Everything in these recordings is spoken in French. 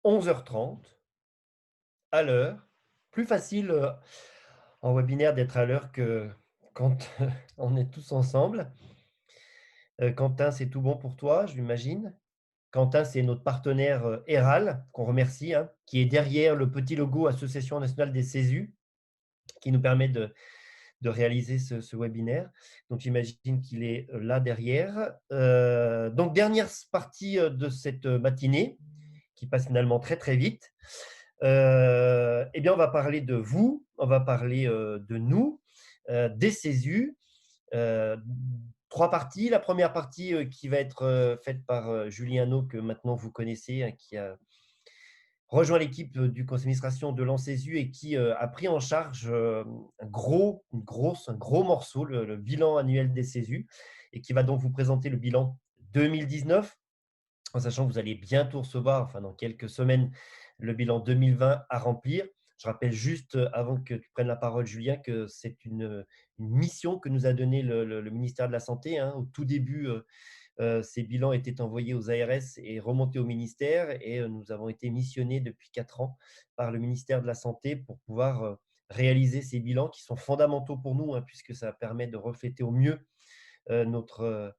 11h30 à l'heure. Plus facile, en webinaire d'être à l'heure que quand on est tous ensemble. Quentin, c'est tout bon pour toi, j'imagine? Quentin, c'est notre partenaire, Eral, qu'on remercie, hein, qui est derrière le petit logo Association nationale des CESU, qui nous permet de réaliser ce webinaire. Donc j'imagine qu'il est, là derrière. Donc dernière partie, de cette, matinée, qui passe finalement très, très vite. Eh bien, on va parler de vous, on va parler, de nous, des CESU. Heu, 3 parties. La première partie, qui va être, faite par, Julien Hanot, que maintenant vous connaissez, hein, qui a rejoint l'équipe, du conseil d'administration de l'ANSESU et qui, a pris en charge, un gros morceau, le bilan annuel des CESU, et qui va donc vous présenter le bilan 2019, en sachant que vous allez bientôt recevoir, enfin dans quelques semaines, le bilan 2020 à remplir. Je rappelle juste, avant que tu prennes la parole, Julien, que c'est une mission que nous a donnée le ministère de la Santé, hein. Au tout début, ces bilans étaient envoyés aux ARS et remontés au ministère, et nous avons été missionnés depuis 4 ans par le ministère de la Santé pour pouvoir, réaliser ces bilans qui sont fondamentaux pour nous, hein, puisque ça permet de refléter au mieux, notre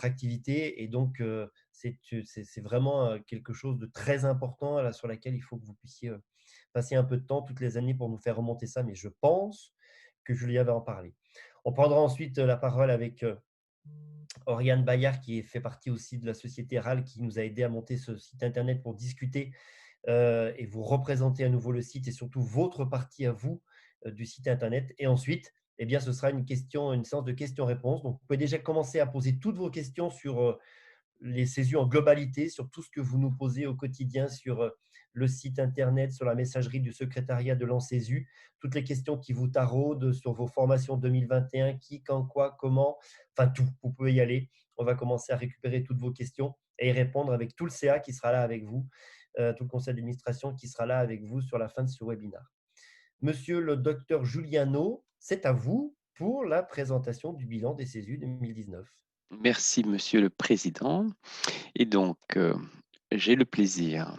activité, et donc c'est vraiment, quelque chose de très important là, sur laquelle il faut que vous puissiez, passer un peu de temps toutes les années pour nous faire remonter ça, mais je pense que Julien va en parler. On prendra ensuite, la parole avec, Oriane Bayard, qui fait partie aussi de la société RAL, qui nous a aidé à monter ce site internet pour discuter, et vous représenter à nouveau le site et surtout votre partie à vous, du site internet. Et ensuite, eh bien, ce sera une séance de questions-réponses. Donc, vous pouvez déjà commencer à poser toutes vos questions sur, les CESU en globalité, sur tout ce que vous nous posez au quotidien sur, le site internet, sur la messagerie du secrétariat de l'ANSESU, toutes les questions qui vous taraudent sur vos formations 2021, qui, quand, quoi, comment, enfin tout, vous pouvez y aller. On va commencer à récupérer toutes vos questions et y répondre avec tout le CA qui sera là avec vous, tout le conseil d'administration qui sera là avec vous sur la fin de ce webinaire. Monsieur le docteur Giuliano, c'est à vous pour la présentation du bilan des CESU 2019. Merci, Monsieur le Président. Et donc, j'ai le plaisir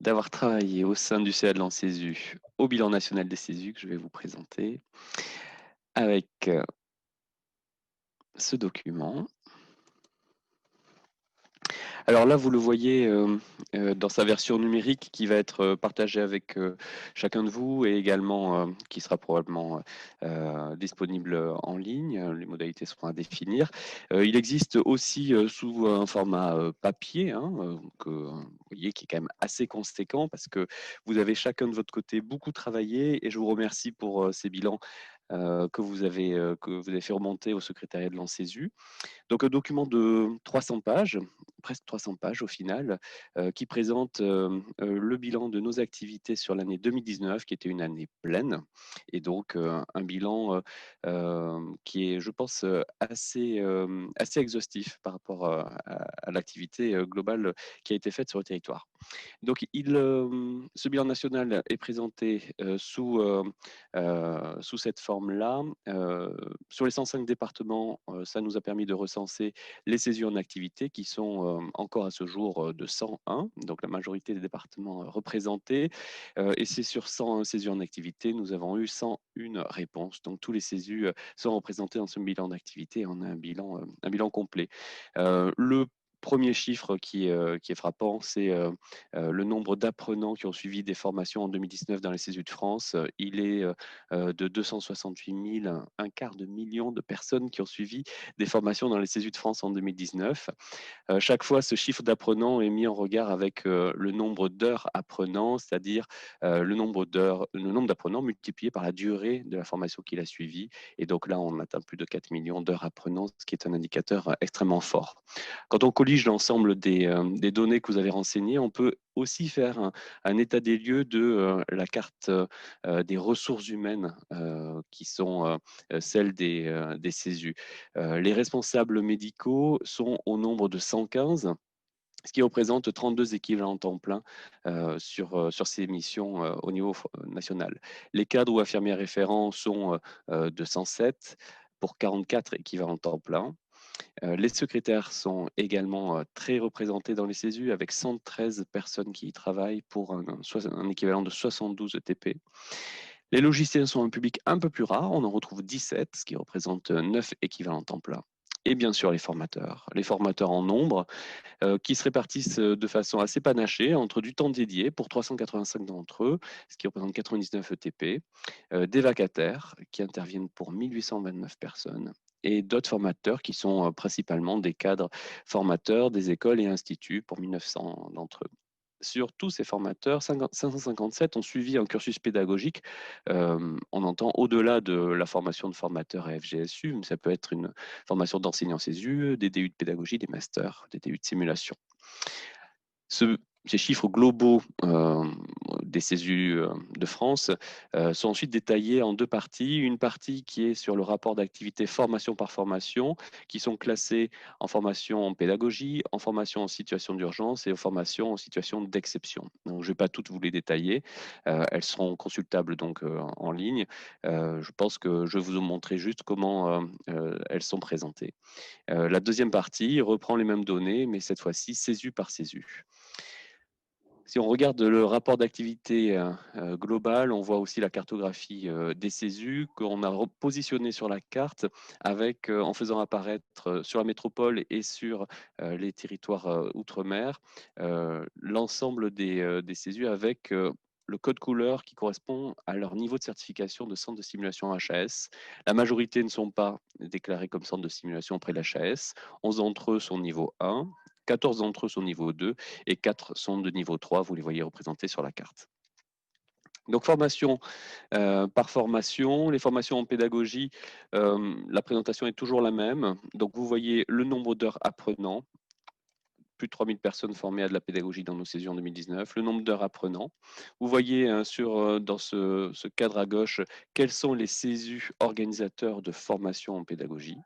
d'avoir travaillé au sein du CA de l'ANSESU au bilan national des CESU que je vais vous présenter avec ce document. Alors là, vous le voyez dans sa version numérique qui va être partagée avec chacun de vous et également qui sera probablement disponible en ligne. Les modalités seront à définir. Il existe aussi sous un format papier, hein, que vous voyez qui est quand même assez conséquent parce que vous avez chacun de votre côté beaucoup travaillé et je vous remercie pour ces bilans que vous avez fait remonter au secrétariat de l'ANSESU. Donc un document de 300 pages, presque 300 pages au final, qui présente, le bilan de nos activités sur l'année 2019 qui était une année pleine et donc un bilan, qui est je pense, assez exhaustif par rapport, à l'activité, globale, qui a été faite sur le territoire. Donc ce bilan national est présenté, sous cette forme-là. Sur les 105 départements, ça nous a permis de recenser les césures en activité qui sont, encore à ce jour, de 101, donc la majorité des départements, représentés. Et c'est sur 101 césures en activité, nous avons eu 101 réponses. Donc tous les CESU, sont représentés dans ce bilan d'activité et on a un bilan complet. Le premier chiffre qui est frappant, c'est le nombre d'apprenants qui ont suivi des formations en 2019 dans les CESU de France. Il est de 268 000, un quart de million de personnes qui ont suivi des formations dans les CESU de France en 2019. Chaque fois, ce chiffre d'apprenants est mis en regard avec le nombre d'heures apprenants, c'est-à-dire le nombre d'apprenants multiplié par la durée de la formation qu'il a suivie. Et donc là, on atteint plus de 4 millions d'heures apprenants, ce qui est un indicateur extrêmement fort. Quand on collige l'ensemble des données que vous avez renseignées, on peut aussi faire un état des lieux de la carte des ressources humaines qui sont celles des CESU. Les responsables médicaux sont au nombre de 115, ce qui représente 32 équivalents temps plein sur ces missions au niveau national. Les cadres ou infirmiers référents sont de 107 pour 44 équivalents temps plein. Les secrétaires sont également très représentés dans les CESU avec 113 personnes qui y travaillent pour un équivalent de 72 TP. Les logiciels sont un public un peu plus rare, on en retrouve 17, ce qui représente 9 équivalents temps plein. Et bien sûr les formateurs en nombre, qui se répartissent de façon assez panachée entre du temps dédié pour 385 d'entre eux, ce qui représente 99 ETP, des vacataires qui interviennent pour 1829 personnes et d'autres formateurs qui sont principalement des cadres formateurs des écoles et instituts pour 1900 d'entre eux. Sur tous ces formateurs, 557 ont suivi un cursus pédagogique. On entend au-delà de la formation de formateur à FGSU, mais ça peut être une formation d'enseignant CESU, des DU de pédagogie, des masters, des DU de simulation. Ces chiffres globaux des CESU de France sont ensuite détaillés en deux parties. Une partie qui est sur le rapport d'activité formation par formation, qui sont classées en formation en pédagogie, en formation en situation d'urgence et en formation en situation d'exception. Donc, je ne vais pas toutes vous les détailler. Elles seront consultables donc en ligne. Je pense que je vais vous montrer juste comment elles sont présentées. La deuxième partie reprend les mêmes données, mais cette fois-ci CESU par CESU. Si on regarde le rapport d'activité global, on voit aussi la cartographie des CESU qu'on a positionné sur la carte avec, en faisant apparaître sur la métropole et sur les territoires outre-mer, l'ensemble des CESU avec le code couleur qui correspond à leur niveau de certification de centre de simulation HAS. La majorité ne sont pas déclarés comme centre de simulation auprès de l'HAS. 11 d'entre eux sont niveau 1, 14 d'entre eux sont niveau 2 et 4 sont de niveau 3. Vous les voyez représentés sur la carte. Donc, formation par formation. Les formations en pédagogie, la présentation est toujours la même. Donc, vous voyez le nombre d'heures apprenants. Plus de 3000 personnes formées à de la pédagogie dans nos CESU en 2019, le nombre d'heures apprenants. Vous voyez dans ce cadre à gauche quels sont les CESU organisateurs de formation en pédagogie.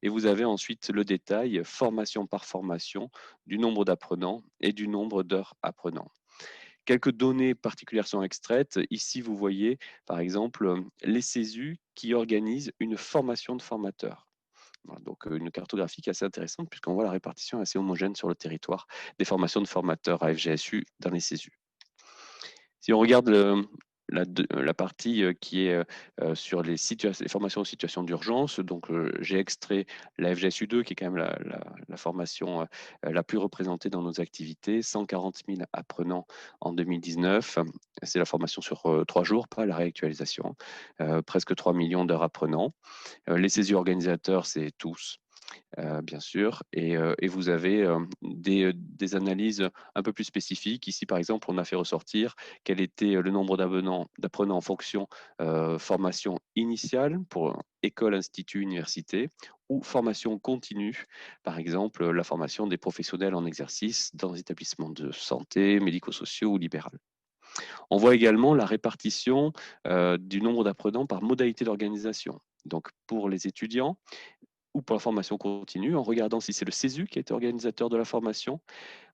Et vous avez ensuite le détail, formation par formation, du nombre d'apprenants et du nombre d'heures apprenants. Quelques données particulières sont extraites. Ici, vous voyez, par exemple, les CESU qui organisent une formation de formateurs. Voilà, donc une cartographie qui est assez intéressante puisqu'on voit la répartition assez homogène sur le territoire des formations de formateurs à FGSU dans les CESU. Si on regarde la partie qui est sur les formations en situation d'urgence, donc j'ai extrait la FGSU2 qui est quand même la formation la plus représentée dans nos activités, 140 000 apprenants en 2019. C'est la formation sur 3 jours, pas la réactualisation. Presque 3 millions d'heures apprenants. Les CESU organisateurs, c'est tous. Bien sûr, et vous avez des analyses un peu plus spécifiques. Ici, par exemple, on a fait ressortir quel était le nombre d'apprenants en fonction formation initiale pour école, institut, université, ou formation continue, par exemple la formation des professionnels en exercice dans des établissements de santé, médico-sociaux ou libéral. On voit également la répartition du nombre d'apprenants par modalité d'organisation. Donc, pour les étudiants, ou pour la formation continue, en regardant si c'est le CESU qui a été organisateur de la formation,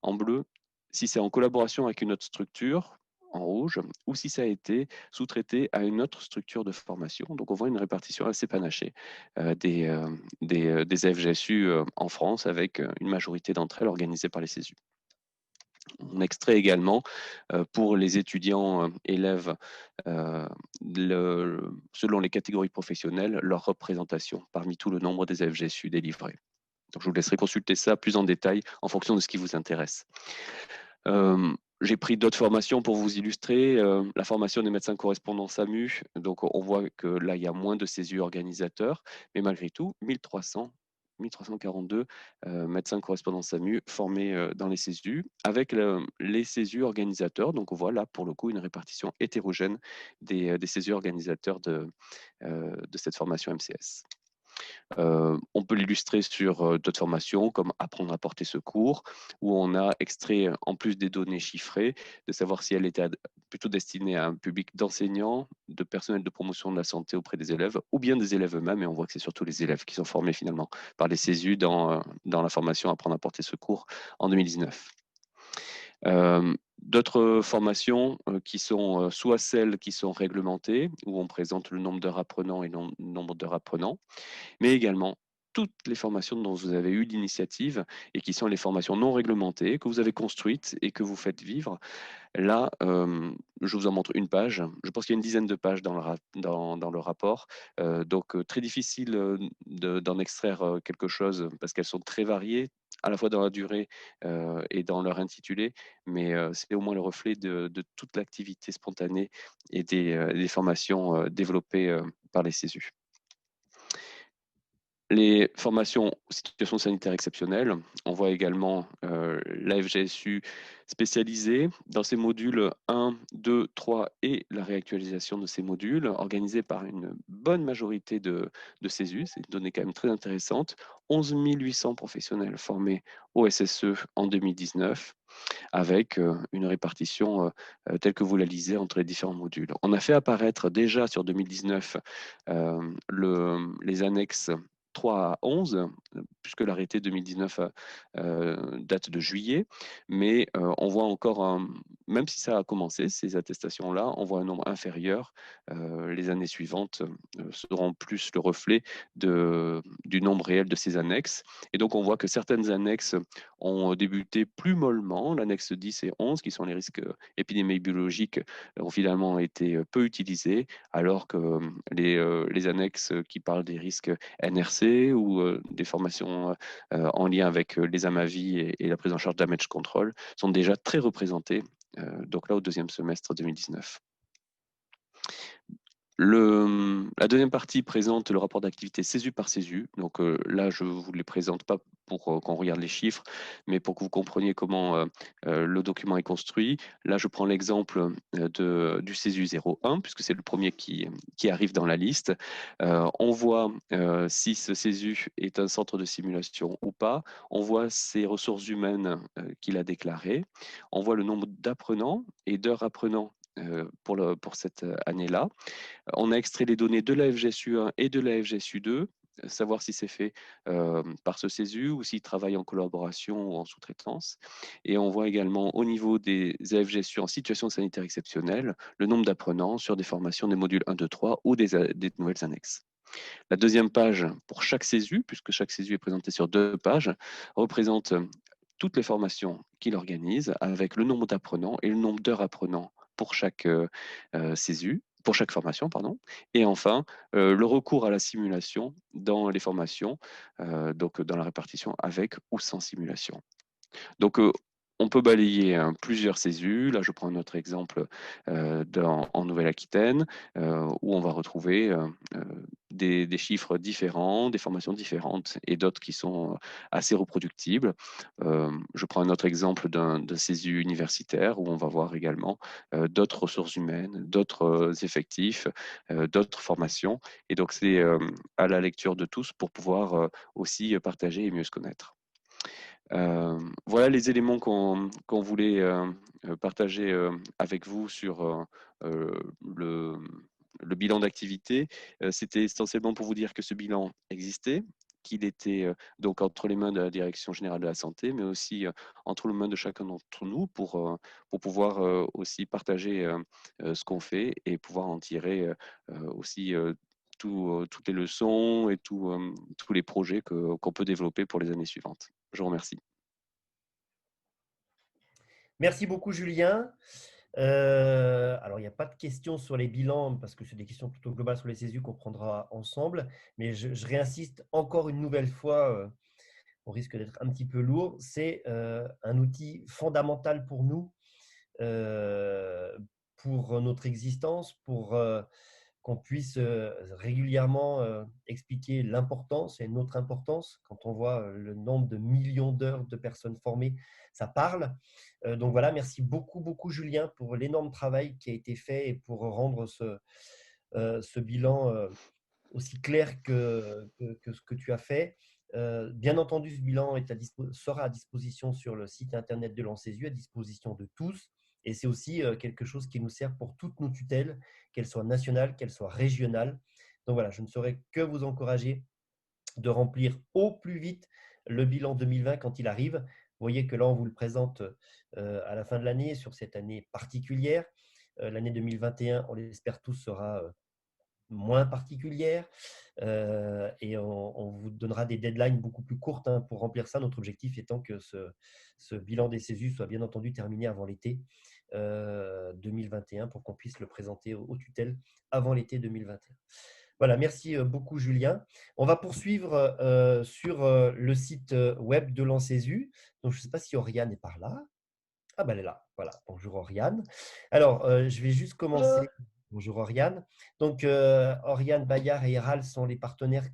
en bleu, si c'est en collaboration avec une autre structure, en rouge, ou si ça a été sous-traité à une autre structure de formation. Donc on voit une répartition assez panachée des FGSU en France, avec une majorité d'entre elles organisées par les CESU. On extrait également pour les étudiants élèves, selon les catégories professionnelles, leur représentation parmi tout le nombre des FGSU délivrés. Donc, je vous laisserai consulter ça plus en détail en fonction de ce qui vous intéresse. J'ai pris d'autres formations pour vous illustrer. La formation des médecins correspondants SAMU, donc on voit que là, il y a moins de CESU organisateurs, mais malgré tout, 1342 médecins correspondants SAMU formés dans les CESU, avec les CESU organisateurs. Donc, on voit là, pour le coup, une répartition hétérogène des CESU organisateurs de cette formation MCS. On peut l'illustrer sur d'autres formations comme apprendre à porter secours, où on a extrait, en plus des données chiffrées, de savoir si elle était plutôt destinée à un public d'enseignants, de personnel de promotion de la santé auprès des élèves, ou bien des élèves eux-mêmes. Et on voit que c'est surtout les élèves qui sont formés finalement par les CESU dans la formation apprendre à porter secours en 2019. D'autres formations qui sont soit celles qui sont réglementées, où on présente le nombre d'heures apprenants et le nombre d'heures apprenants, mais également toutes les formations dont vous avez eu l'initiative et qui sont les formations non réglementées que vous avez construites et que vous faites vivre. Là, je vous en montre une page. Je pense qu'il y a une dizaine de pages dans le rapport. Donc, très difficile d'en extraire quelque chose parce qu'elles sont très variées, à la fois dans la durée et dans leur intitulé, mais c'est au moins le reflet de toute l'activité spontanée et des formations développées par les CESU. Les formations situation sanitaire exceptionnelle, on voit également la FGSU spécialisée dans ses modules 1, 2, 3 et la réactualisation de ces modules, organisés par une bonne majorité de CESU. C'est une donnée quand même très intéressante. 11 800 professionnels formés au SSE en 2019, avec une répartition telle que vous la lisez entre les différents modules. On a fait apparaître déjà sur 2019 les annexes 3 à 11, puisque l'arrêté 2019 date de juillet, mais on voit encore, même si ça a commencé, ces attestations-là, on voit un nombre inférieur. Les années suivantes seront plus le reflet du nombre réel de ces annexes. Et donc on voit que certaines annexes ont débuté plus mollement. L'annexe 10 et 11, qui sont les risques épidémiologiques, ont finalement été peu utilisés, alors que les annexes qui parlent des risques NRC ou des formations en lien avec les AMAVI et la prise en charge damage control sont déjà très représentées, donc là au deuxième semestre 2019. La deuxième partie présente le rapport d'activité CESU par CESU. Donc là, je ne vous les présente pas pour qu'on regarde les chiffres, mais pour que vous compreniez comment le document est construit. Là, je prends l'exemple du CESU 01, puisque c'est le premier qui arrive dans la liste. On voit si ce CESU est un centre de simulation ou pas. On voit ses ressources humaines qu'il a déclarées. On voit le nombre d'apprenants et d'heures apprenants pour cette année-là. On a extrait les données de la FGSU1 et de la FGSU2, savoir si c'est fait par ce CESU ou s'il travaille en collaboration ou en sous-traitance. Et on voit également au niveau des AFGSU en situation sanitaire exceptionnelle, le nombre d'apprenants sur des formations des modules 1, 2, 3 ou des nouvelles annexes. La deuxième page pour chaque CESU, puisque chaque CESU est présenté sur 2 pages, représente toutes les formations qu'il organise avec le nombre d'apprenants et le nombre d'heures apprenants pour chaque CESU, pour chaque formation, pardon. Et enfin, le recours à la simulation dans les formations, donc dans la répartition avec ou sans simulation. Donc, on peut balayer plusieurs CESU. Là, je prends un autre exemple en Nouvelle-Aquitaine, où on va retrouver des chiffres différents, des formations différentes et d'autres qui sont assez reproductibles. Je prends un autre exemple d'un CESU universitaire où on va voir également d'autres ressources humaines, d'autres effectifs, d'autres formations. Et donc, c'est à la lecture de tous pour pouvoir aussi partager et mieux se connaître. Voilà les éléments qu'on voulait partager avec vous sur le, le bilan d'activité. C'était essentiellement pour vous dire que ce bilan existait, qu'il était donc entre les mains de la Direction générale de la santé, mais aussi entre les mains de chacun d'entre nous pour pouvoir aussi partager ce qu'on fait et pouvoir en tirer aussi toutes les leçons et tous les projets qu'on peut développer pour les années suivantes. Je vous remercie. Merci beaucoup, Julien. Alors, il n'y a pas de questions sur les bilans parce que c'est des questions plutôt globales sur les CESU qu'on prendra ensemble. Mais je réinsiste encore une nouvelle fois, on risque d'être un petit peu lourd. C'est un outil fondamental pour nous, pour notre existence, pour qu'on puisse régulièrement expliquer l'importance et notre importance. Quand on voit le nombre de millions d'heures de personnes formées, ça parle. Donc voilà, merci beaucoup, beaucoup Julien pour l'énorme travail qui a été fait et pour rendre ce bilan aussi clair que ce que tu as fait. Bien entendu, ce bilan sera à disposition sur le site internet de l'ANSESU, à disposition de tous. Et c'est aussi quelque chose qui nous sert pour toutes nos tutelles, qu'elles soient nationales, qu'elles soient régionales. Donc voilà, je ne saurais que vous encourager de remplir au plus vite le bilan 2020 quand il arrive. Vous voyez que là, on vous le présente à la fin de l'année, sur cette année particulière. L'année 2021, on l'espère tous, sera moins particulières et on vous donnera des deadlines beaucoup plus courtes hein, pour remplir ça. Notre objectif étant que ce bilan des CESU soit bien entendu terminé avant l'été 2021 pour qu'on puisse le présenter aux tutelles avant l'été 2021. Voilà, merci beaucoup Julien. On va poursuivre sur le site web de l'ANSESU. Donc, je ne sais pas si Oriane est par là. Ah ben elle est là, voilà. Bonjour Oriane. Alors, je vais juste Bonjour. commencer. Bonjour Oriane. Donc, Oriane, Bayard et Héral sont les partenaires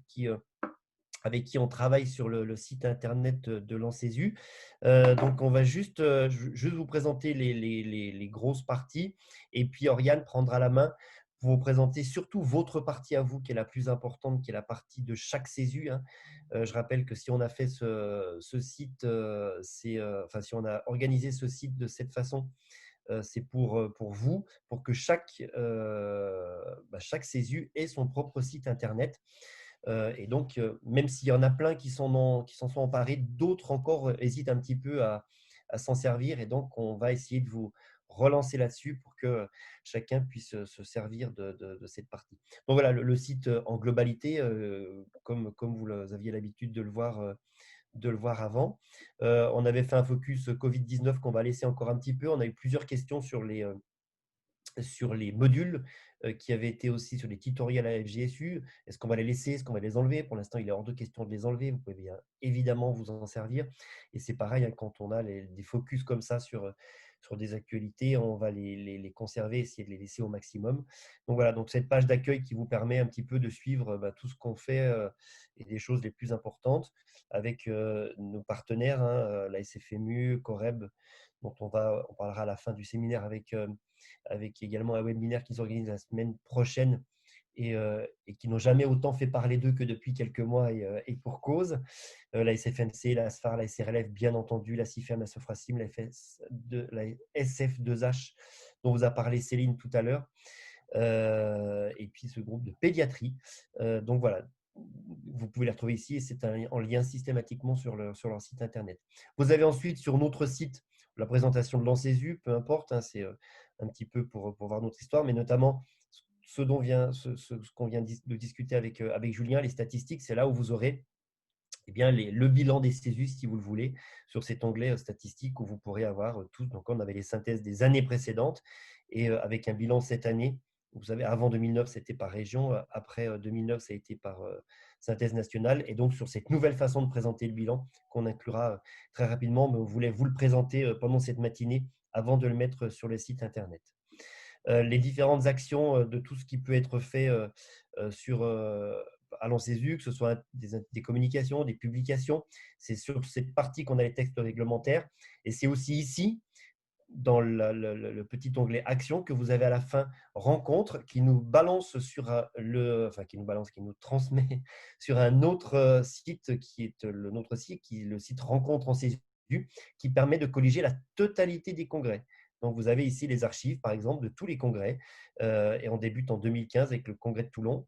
avec qui on travaille sur le site internet de l'ANSESU. Donc, on va juste vous présenter les grosses parties et puis Oriane prendra la main pour vous présenter surtout votre partie à vous, qui est la plus importante, qui est la partie de chaque CESU. Hein. Je rappelle que si on a fait ce site, enfin, si on a organisé ce site de cette façon, c'est pour vous, pour que chaque CESU ait son propre site internet. Et donc, même s'il y en a plein qui s'en sont emparés, d'autres encore hésitent un petit peu à s'en servir. Et donc, on va essayer de vous relancer là-dessus pour que chacun puisse se servir de cette partie. Donc voilà, le site en globalité, comme vous aviez l'habitude de le voir avant. On avait fait un focus Covid-19 qu'on va laisser encore un petit peu. On a eu plusieurs questions sur les modules qui avaient été aussi sur les tutoriels à FGSU. Est-ce qu'on va les laisser? Est-ce qu'on va les enlever? Pour l'instant, il est hors de question de les enlever. Vous pouvez bien évidemment vous en servir. Et c'est pareil, hein, quand on a des focus comme ça sur des actualités, on va les conserver, essayer de les laisser au maximum. Donc voilà, donc cette page d'accueil qui vous permet un petit peu de suivre tout ce qu'on fait et des choses les plus importantes avec nos partenaires, hein, la SFMU, Coreb, dont on parlera à la fin du séminaire avec également un webinaire qui s'organise la semaine prochaine et qui n'ont jamais autant fait parler d'eux que depuis quelques mois et pour cause. La SFMC, la SFAR, la SRLF, bien entendu, la CIFEM, la Sofrasim, la SF2H, dont vous a parlé Céline tout à l'heure, et puis ce groupe de pédiatrie. Donc voilà, vous pouvez les retrouver ici et c'est en lien systématiquement sur leur site internet. Vous avez ensuite sur notre site la présentation de l'ANSESU, peu importe, hein, c'est un petit peu pour voir notre histoire, mais notamment ce qu'on vient de discuter avec Julien, les statistiques, c'est là où vous aurez eh bien, le bilan des CESU, si vous le voulez, sur cet onglet statistiques où vous pourrez avoir tout. Donc, on avait les synthèses des années précédentes et avec un bilan cette année. Vous savez, avant 2009, c'était par région. Après 2009, ça a été par synthèse nationale. Et donc, sur cette nouvelle façon de présenter le bilan, qu'on inclura très rapidement, mais on voulait vous le présenter pendant cette matinée avant de le mettre sur le site Internet. Les différentes actions de tout ce qui peut être fait à l'ANSESU, que ce soit des communications, des publications. C'est sur cette partie qu'on a les textes réglementaires. Et c'est aussi ici, dans le petit onglet Action, que vous avez à la fin Rencontre, qui nous balance qui nous transmet sur un autre site, qui est le nôtre site, qui est le site Rencontre en CESU, qui permet de colliger la totalité des congrès. Donc, vous avez ici les archives, par exemple, de tous les congrès. Et on débute en 2015 avec le congrès de Toulon.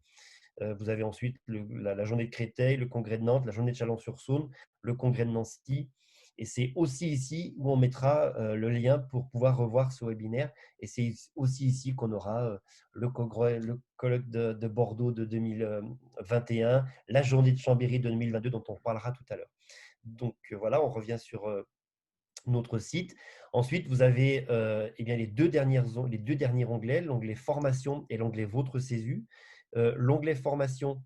Vous avez ensuite la journée de Créteil, le congrès de Nantes, la journée de Chalon-sur-Saône, le congrès de Nancy. Et c'est aussi ici où on mettra le lien pour pouvoir revoir ce webinaire. Et c'est aussi ici qu'on aura le colloque de Bordeaux de 2021, la journée de Chambéry de 2022 dont on parlera tout à l'heure. Donc voilà, on revient sur notre site. Ensuite, vous avez eh bien, les deux derniers onglets, l'onglet formation et l'onglet votre CESU. L'onglet formation,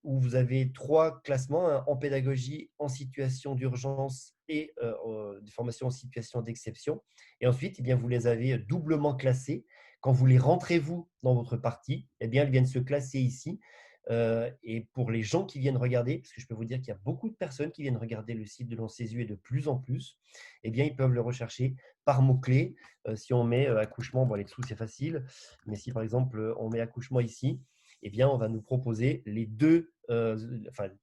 où vous avez 3 classements, hein, en pédagogie, en situation d'urgence et des formations en situation d'exception. Et ensuite, eh bien, vous les avez doublement classés. Quand vous les rentrez, vous, dans votre partie, eh bien, elles viennent se classer ici. Et pour les gens qui viennent regarder, parce que je peux vous dire qu'il y a beaucoup de personnes qui viennent regarder le site de l'ANSESU et de plus en plus, eh bien, ils peuvent le rechercher par mots-clés. Si on met accouchement, bon, les dessous, c'est facile. Mais si, par exemple, on met accouchement ici, eh bien, on va nous proposer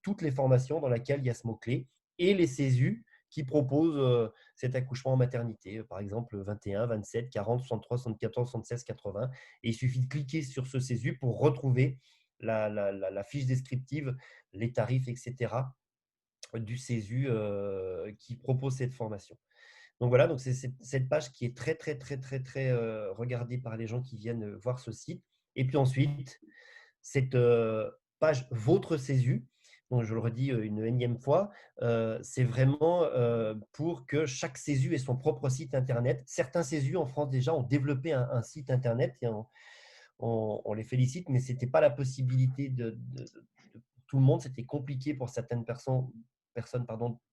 toutes les formations dans lesquelles il y a ce mot-clé et les CESU qui proposent cet accouchement en maternité, par exemple 21, 27, 40, 63, 74, 76, 80. Et il suffit de cliquer sur ce CESU pour retrouver la fiche descriptive, les tarifs, etc. du CESU qui propose cette formation. Donc voilà, donc c'est cette page qui est très, très, très, très, très regardée par les gens qui viennent voir ce site. Et puis ensuite, cette page Votre Césu, donc je le redis une énième fois, c'est vraiment pour que chaque Césu ait son propre site internet. Certains Césus en France déjà ont développé un site internet et on les félicite, mais ce n'était pas la possibilité de tout le monde. C'était compliqué pour certaines personnes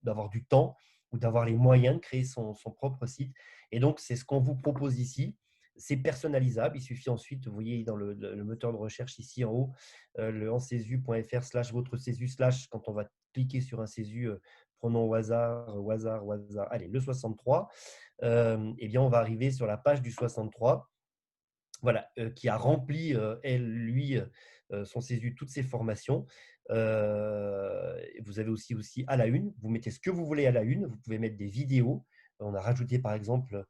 d'avoir du temps ou d'avoir les moyens de créer son propre site. Et donc, c'est ce qu'on vous propose ici. C'est personnalisable. Il suffit ensuite, vous voyez dans le moteur de recherche ici en haut, le encesu.fr/votre Césu/ quand on va cliquer sur un Césu, prenons au hasard, allez, le 63, eh bien, on va arriver sur la page du 63. Voilà, qui a rempli, lui, son Césu, toutes ses formations. Vous avez aussi à la une, vous mettez ce que vous voulez à la une, vous pouvez mettre des vidéos. On a rajouté par exemple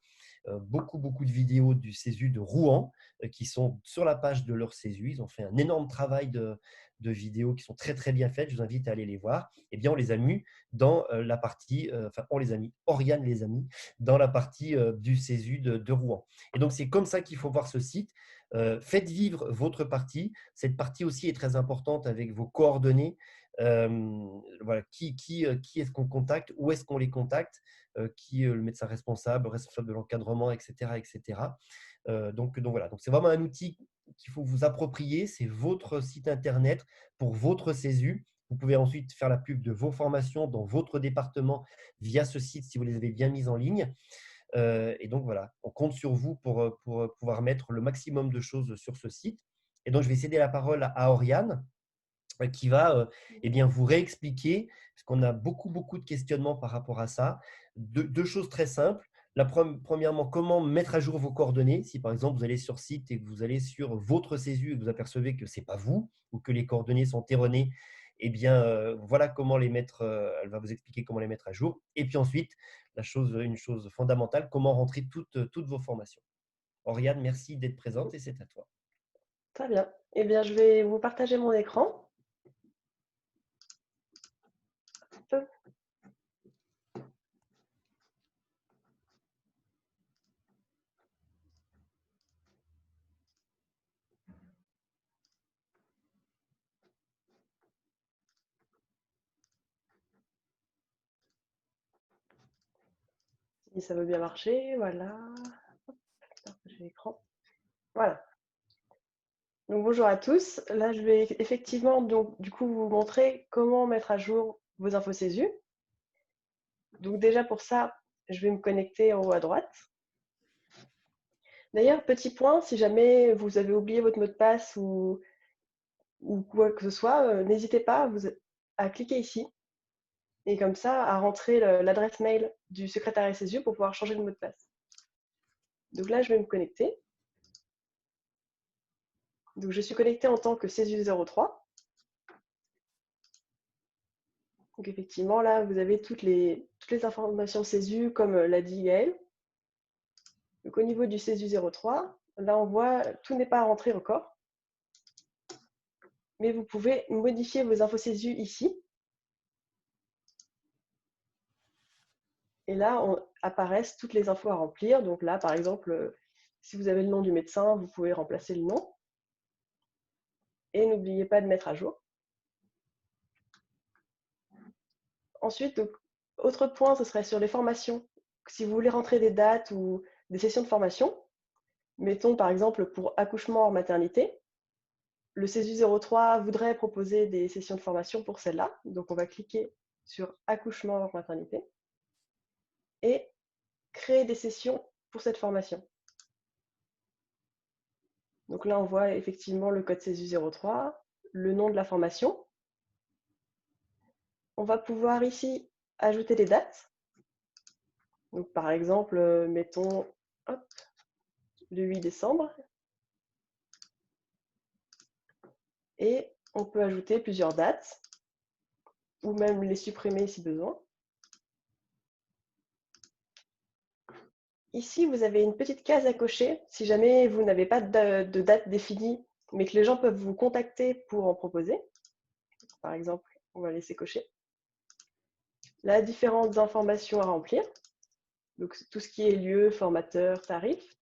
beaucoup de vidéos du Césu de Rouen qui sont sur la page de leur Césu. Ils ont fait un énorme travail de vidéos qui sont très très bien faites. Je vous invite à aller les voir. Eh bien, on les a mis dans la partie, on les a mis, Oriane les a mis dans la partie du Césu de Rouen. Et donc, c'est comme ça qu'il faut voir ce site. Faites vivre votre partie. Cette partie aussi est très importante avec vos coordonnées. Voilà, qui est-ce qu'on contacte, où est-ce qu'on les contacte, qui est le médecin responsable, responsable de l'encadrement, etc. etc. Donc voilà, donc c'est vraiment un outil qu'il faut vous approprier. C'est votre site internet pour votre Césu. Vous pouvez ensuite faire la pub de vos formations dans votre département via ce site si vous les avez bien mises en ligne. Et donc voilà, on compte sur vous pour pouvoir mettre le maximum de choses sur ce site. Et donc, je vais céder la parole à Oriane qui va eh bien, vous réexpliquer, parce qu'on a beaucoup de questionnements par rapport à ça. Deux choses très simples. Premièrement, comment mettre à jour vos coordonnées. Si par exemple, vous allez sur site et que vous allez sur votre Césu et que vous apercevez que ce n'est pas vous ou que les coordonnées sont erronées, eh bien, voilà comment les mettre. Elle va vous expliquer comment les mettre à jour. Et puis ensuite, une chose fondamentale, comment rentrer toutes vos formations. Oriane, merci d'être présente et c'est à toi. Très bien. Eh bien, je vais vous partager mon écran. Hop. Si ça veut bien marcher, voilà. Hop, partager l'écran. Voilà. Donc bonjour à tous. Là, je vais effectivement donc du coup vous montrer comment mettre à jour vos infos Césu. Donc déjà pour ça, je vais me connecter en haut à droite. D'ailleurs, petit point, si jamais vous avez oublié votre mot de passe ou quoi que ce soit, n'hésitez pas à cliquer ici et comme ça à rentrer l'adresse mail du secrétariat Césu pour pouvoir changer le mot de passe. Donc là, je vais me connecter. Donc je suis connectée en tant que Césu 03. Donc effectivement, là, vous avez toutes les informations Césu, comme l'a dit Gaëlle. Donc au niveau du Césu 03, là, on voit tout n'est pas rentré encore. Mais vous pouvez modifier vos infos Césu ici. Et là, apparaissent toutes les infos à remplir. Donc là, par exemple, si vous avez le nom du médecin, vous pouvez remplacer le nom. Et n'oubliez pas de mettre à jour. Ensuite, donc, autre point, ce serait sur les formations. Si vous voulez rentrer des dates ou des sessions de formation, mettons par exemple pour accouchement hors maternité, le Césu 03 voudrait proposer des sessions de formation pour celle-là. Donc on va cliquer sur accouchement hors maternité et créer des sessions pour cette formation. Donc là, on voit effectivement le code Césu 03, le nom de la formation. On va pouvoir ici ajouter des dates. Donc par exemple, mettons hop, le 8 décembre. Et on peut ajouter plusieurs dates ou même les supprimer si besoin. Ici, vous avez une petite case à cocher si jamais vous n'avez pas de date définie, mais que les gens peuvent vous contacter pour en proposer. Par exemple, on va laisser cocher. Là, différentes informations à remplir. Donc, tout ce qui est lieu, formateur, tarif.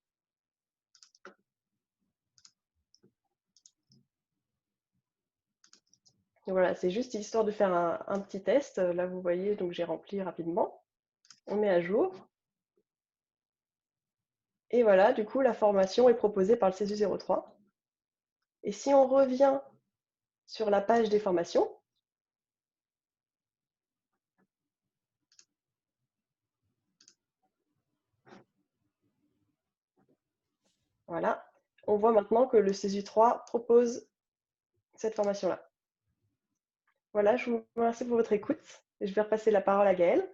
Voilà, c'est juste histoire de faire un petit test. Là, vous voyez, donc j'ai rempli rapidement. On met à jour. Et voilà, du coup, la formation est proposée par le CESU 03. Et si on revient sur la page des formations, voilà, on voit maintenant que le CESU 3 propose cette formation-là. Voilà, je vous remercie pour votre écoute. Et je vais repasser la parole à Gaëlle.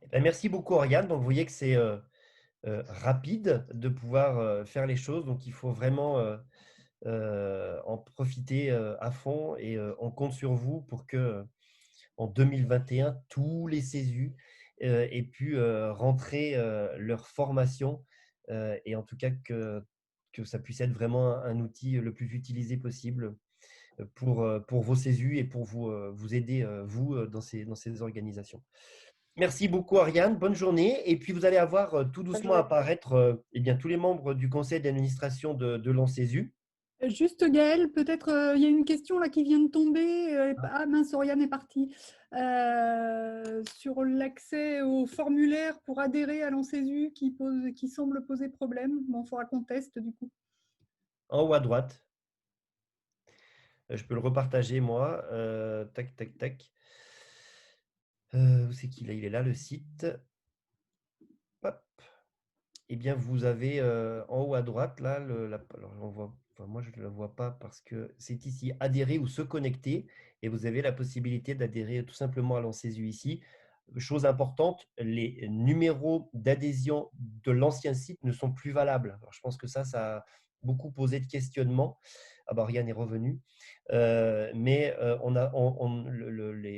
Eh ben, merci beaucoup, Oriane. Donc, vous voyez que c'est rapide de pouvoir faire les choses. Donc, il faut vraiment en profiter à fond et on compte sur vous pour que en 2021, tous les CESU aient pu rentrer leur formation et en tout cas que ça puisse être vraiment un outil le plus utilisé possible pour vos CESU et pour vous aider, vous, dans ces organisations. Merci beaucoup, Ariane. Bonne journée. Et puis, vous allez avoir tout Bonne doucement journée. apparaître eh bien, tous les membres du conseil d'administration de l'ANCESU. Juste Gaëlle, peut-être il y a une question là qui vient de tomber. Ah mince, Oriane est partie. Sur l'accès au formulaire pour adhérer à l'ANCESU qui semble poser problème. Bon, il faudra qu'on teste du coup. En haut à droite. Je peux le repartager, moi. Tac, tac, tac. Où c'est qu'il est? Il est là, le site. Hop. Eh bien, vous avez en haut à droite, là, alors, on voit, enfin, moi, je ne le vois pas parce que c'est ici adhérer ou se connecter. Et vous avez la possibilité d'adhérer tout simplement à l'ANCESU ici. Chose importante, les numéros d'adhésion de l'ancien site ne sont plus valables. Alors, je pense que ça a beaucoup posé de questionnements. Ah bah, rien n'est revenu. Mais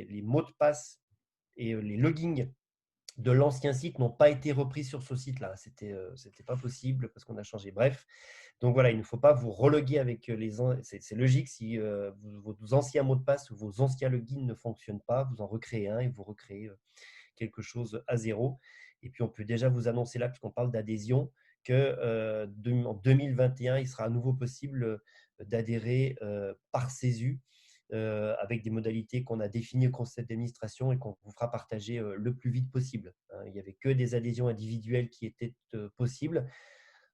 les mots de passe et les logins de l'ancien site n'ont pas été repris sur ce site-là. C'était pas possible parce qu'on a changé. Bref, donc voilà, il ne faut pas vous reloguer avec c'est logique si vos anciens mots de passe ou vos anciens logins ne fonctionnent pas, vous en recréez un et vous recréez quelque chose à zéro. Et puis on peut déjà vous annoncer là, puisqu'on parle d'adhésion, que en 2021, il sera à nouveau possible d'adhérer par CESU avec des modalités qu'on a définies au conseil d'administration et qu'on vous fera partager le plus vite possible. Il n'y avait que des adhésions individuelles qui étaient possibles.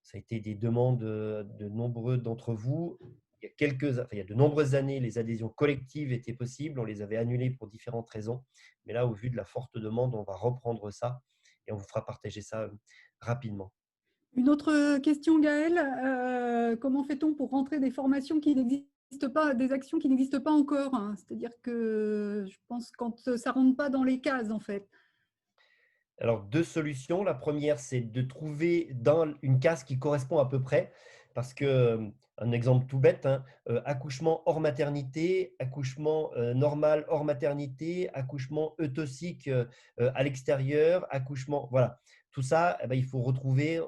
Ça a été des demandes de nombreux d'entre vous. Il y a de nombreuses années, les adhésions collectives étaient possibles. On les avait annulées pour différentes raisons. Mais là, au vu de la forte demande, on va reprendre ça et on vous fera partager ça rapidement. Une autre question, Gaëlle. Comment fait-on pour rentrer des formations qui n'existent pas, des actions qui n'existent pas encore, hein? C'est-à-dire que je pense quand ça ne rentre pas dans les cases, en fait. Alors, deux solutions. La première, c'est de trouver dans une case qui correspond à peu près. Parce que, un exemple tout bête, hein, accouchement hors maternité, accouchement normal hors maternité, accouchement eutocique à l'extérieur, accouchement. Voilà. Tout ça, eh ben, il faut retrouver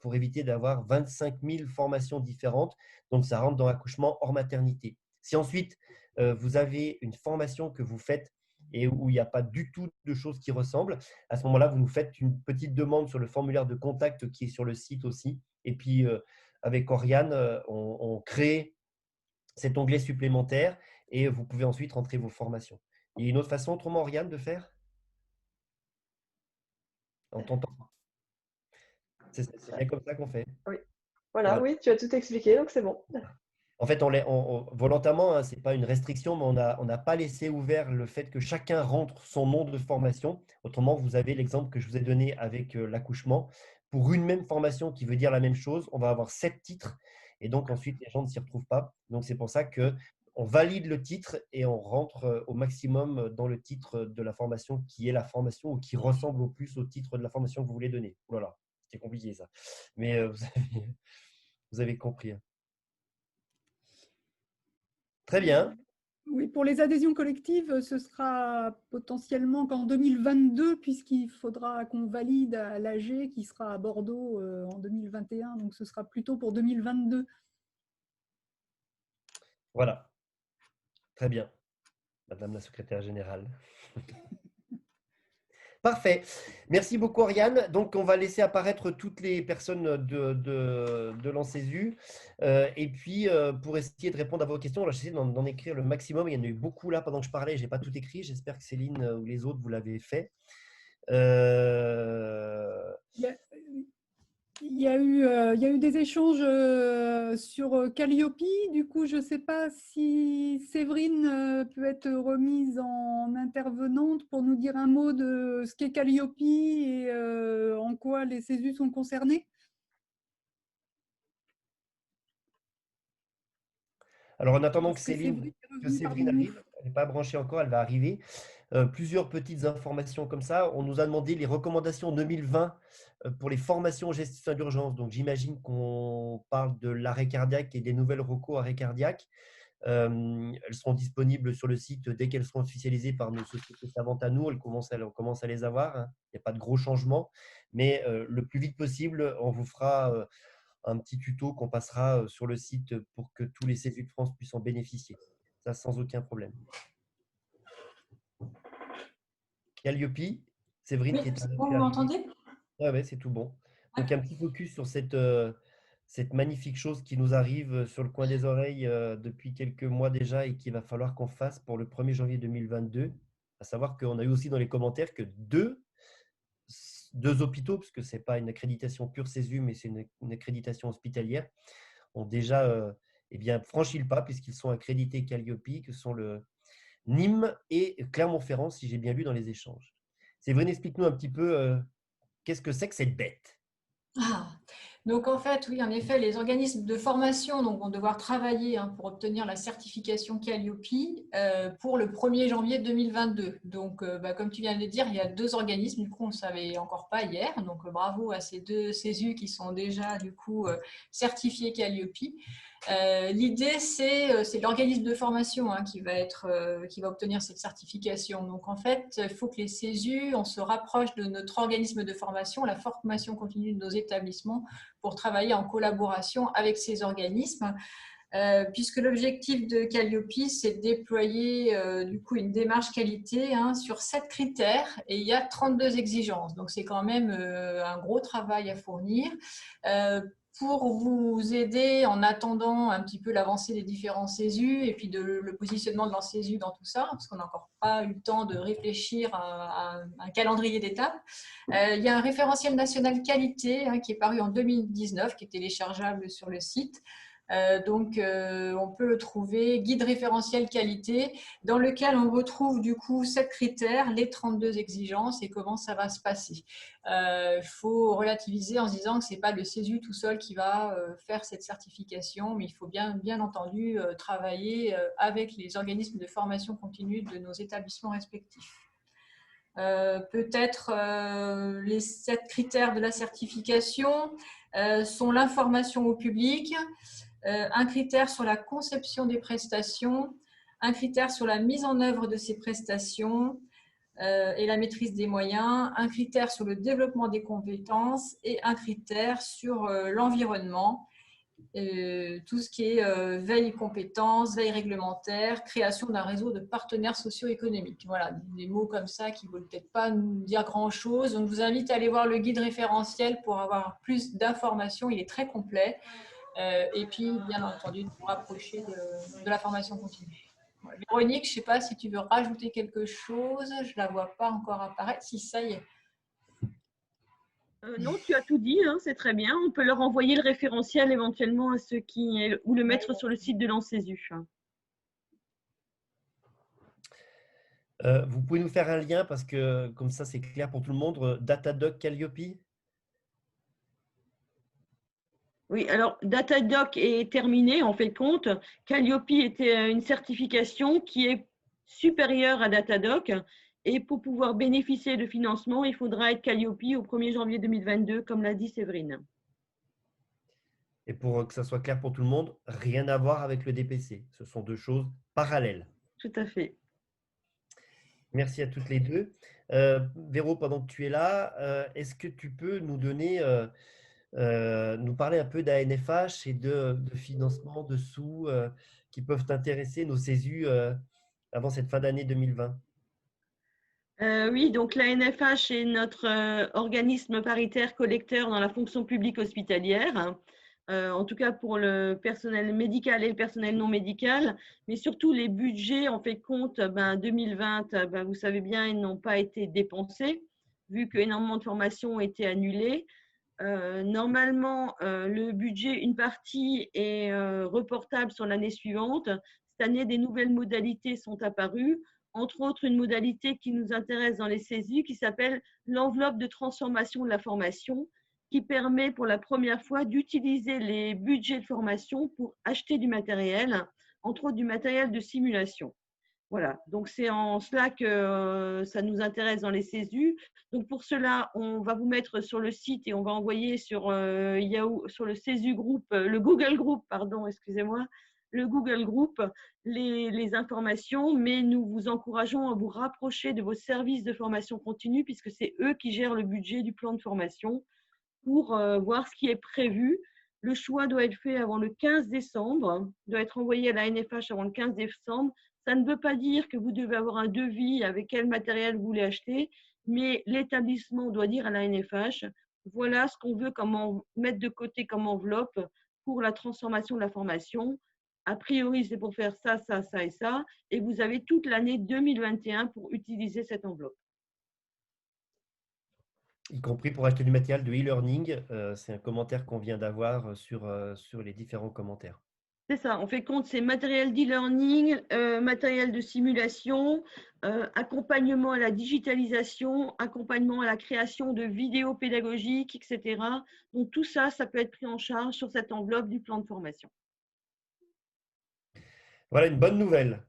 pour éviter d'avoir 25 000 formations différentes. Donc, ça rentre dans accouchement hors maternité. Si ensuite, vous avez une formation que vous faites et où il n'y a pas du tout de choses qui ressemblent, à ce moment-là, vous nous faites une petite demande sur le formulaire de contact qui est sur le site aussi. Et puis, avec Oriane, on crée cet onglet supplémentaire et vous pouvez ensuite rentrer vos formations. Il y a une autre façon, autrement, Oriane, de faire? On t'entend. C'est bien comme ça qu'on fait. Oui. Voilà, Voilà. oui, tu as tout expliqué, donc c'est bon. En fait, volontairement, hein, ce n'est pas une restriction, mais on n'a pas laissé ouvert le fait que chacun rentre son nom de formation. Autrement, vous avez l'exemple que je vous ai donné avec l'accouchement. Pour une même formation qui veut dire la même chose, on va avoir 7 titres et donc ensuite les gens ne s'y retrouvent pas. Donc c'est pour ça qu'on valide le titre et on rentre au maximum dans le titre de la formation qui est la formation ou qui ressemble au plus au titre de la formation que vous voulez donner. Voilà, c'était compliqué ça. Mais vous avez compris, hein. Très bien. Oui, pour les adhésions collectives, ce sera potentiellement qu'en 2022, puisqu'il faudra qu'on valide à l'AG qui sera à Bordeaux en 2021. Donc, ce sera plutôt pour 2022. Voilà. Très bien, Madame la secrétaire générale. Parfait. Merci beaucoup, Oriane. Donc, on va laisser apparaître toutes les personnes de l'ANCESU. Et puis, pour essayer de répondre à vos questions, alors j'essaie d'en écrire le maximum. Il y en a eu beaucoup là pendant que je parlais. Je n'ai pas tout écrit. J'espère que Céline ou les autres, vous l'avez fait. Il y a, il y a eu des échanges sur Calliope. Du coup, je ne sais pas si Séverine peut être remise en intervenante pour nous dire un mot de ce qu'est Calliope et en quoi les CESU sont concernés. Alors, en attendant que Parce que Séverine est revenue parmi Séverine nous. arrive, elle n'est pas branchée encore, elle va arriver. Plusieurs petites informations comme ça. On nous a demandé les recommandations 2020 pour les formations aux gestion d'urgence. Donc, j'imagine qu'on parle de l'arrêt cardiaque et des nouvelles recours arrêt cardiaque. Elles seront disponibles sur le site dès qu'elles seront officialisées par nos sociétés savantes à nous. On commence à les avoir, hein. Il n'y a pas de gros changements. Mais le plus vite possible, on vous fera un petit tuto qu'on passera sur le site pour que tous les CESU de France puissent en bénéficier. Ça, sans aucun problème. Calliope, Séverine Oui, qui est c'est bon, vous m'entendez? Ouais, c'est tout bon. Donc, un petit focus sur cette magnifique chose qui nous arrive sur le coin des oreilles depuis quelques mois déjà et qu'il va falloir qu'on fasse pour le 1er janvier 2022. À savoir qu'on a eu aussi dans les commentaires que deux hôpitaux, parce que ce n'est pas une accréditation pure CESU, mais c'est une accréditation hospitalière, ont déjà franchi le pas puisqu'ils sont accrédités Calliope, que sont le Nîmes et Clermont-Ferrand, si j'ai bien lu dans les échanges. Séverine, explique-nous un petit peu qu'est-ce que c'est que cette bête? Ah. Donc en fait, oui, en effet, les organismes de formation vont devoir travailler pour obtenir la certification Calliope pour le 1er janvier 2022. Donc, comme tu viens de le dire, il y a deux organismes, du coup, on ne savait encore pas hier. Donc, bravo à ces deux CESU qui sont déjà, du coup, certifiés Calliope. L'idée, c'est l'organisme de formation qui va obtenir cette certification. Donc, en fait, il faut que les CESU, on se rapproche de notre organisme de formation, la formation continue de nos établissements, pour travailler en collaboration avec ces organismes. Puisque l'objectif de Calliope, c'est de déployer du coup une démarche qualité sur 7 critères et il y a 32 exigences. Donc, c'est quand même un gros travail à fournir. Pour vous aider en attendant un petit peu l'avancée des différents CESU et puis le positionnement de l'ANCESU dans tout ça, parce qu'on n'a encore pas eu le temps de réfléchir à un calendrier d'étapes. Il y a un référentiel national qualité qui est paru en 2019, qui est téléchargeable sur le site. On peut le trouver, guide référentiel qualité, dans lequel on retrouve du coup 7 critères, les 32 exigences et comment ça va se passer. Il faut relativiser en se disant que ce n'est pas le CESU tout seul qui va faire cette certification, mais il faut bien entendu travailler avec les organismes de formation continue de nos établissements respectifs. Peut-être les 7 critères de la certification sont l'information au public, un critère sur la conception des prestations, un critère sur la mise en œuvre de ces prestations et la maîtrise des moyens, un critère sur le développement des compétences et un critère sur l'environnement, tout ce qui est veille compétences, veille réglementaire, création d'un réseau de partenaires socio-économiques. Voilà, des mots comme ça qui ne veulent peut-être pas nous dire grand-chose. Donc, je vous invite à aller voir le guide référentiel pour avoir plus d'informations. Il est très complet. Et puis, bien entendu, de vous rapprocher de la formation continue. Voilà. Véronique, je ne sais pas si tu veux rajouter quelque chose. Je ne la vois pas encore apparaître. Si, ça y est. Non, tu as tout dit, c'est très bien. On peut leur envoyer le référentiel éventuellement à ceux ou le mettre sur le site de l'ANCESU. Vous pouvez nous faire un lien parce que comme ça c'est clair pour tout le monde. Datadoc Calliope. Oui, alors Datadoc est terminé, on fait le compte. Calliope était une certification qui est supérieure à Datadoc. Et pour pouvoir bénéficier de financement, il faudra être Calliope au 1er janvier 2022, comme l'a dit Séverine. Et pour que ça soit clair pour tout le monde, rien à voir avec le DPC. Ce sont deux choses parallèles. Tout à fait. Merci à toutes les deux. Véro, pendant que tu es là, est-ce que tu peux nous donner, nous parler un peu d'ANFH et de financement, de sous qui peuvent intéresser nos CESU avant cette fin d'année 2020? Oui, donc l'ANFH est notre organisme paritaire collecteur dans la fonction publique hospitalière, en tout cas pour le personnel médical et le personnel non médical, mais surtout les budgets, en fait compte, 2020, vous savez bien, ils n'ont pas été dépensés, vu qu'énormément de formations ont été annulées. Normalement, le budget, une partie est reportable sur l'année suivante. Cette année, des nouvelles modalités sont apparues, entre autres une modalité qui nous intéresse dans les CESU qui s'appelle l'enveloppe de transformation de la formation, qui permet pour la première fois d'utiliser les budgets de formation pour acheter du matériel, entre autres du matériel de simulation. Voilà, donc c'est en cela que ça nous intéresse dans les CESU. Donc pour cela, on va vous mettre sur le site et on va envoyer sur Yahoo, sur le CESU Group, le Google Group, pardon, excusez-moi, le Google Group, les informations, mais nous vous encourageons à vous rapprocher de vos services de formation continue puisque c'est eux qui gèrent le budget du plan de formation pour voir ce qui est prévu. Le choix doit être fait avant le 15 décembre, doit être envoyé à la NFH avant le 15 décembre. Ça ne veut pas dire que vous devez avoir un devis avec quel matériel vous voulez acheter, mais l'établissement doit dire à la NFH, voilà ce qu'on veut mettre de côté comme enveloppe pour la transformation de la formation. A priori, c'est pour faire ça, ça, ça et ça. Et vous avez toute l'année 2021 pour utiliser cette enveloppe. Y compris pour acheter du matériel de e-learning. C'est un commentaire qu'on vient d'avoir sur les différents commentaires. C'est ça, on fait compte, c'est matériel d'e-learning, matériel de simulation, accompagnement à la digitalisation, accompagnement à la création de vidéos pédagogiques, etc. Donc tout ça, ça peut être pris en charge sur cette enveloppe du plan de formation. Voilà une bonne nouvelle.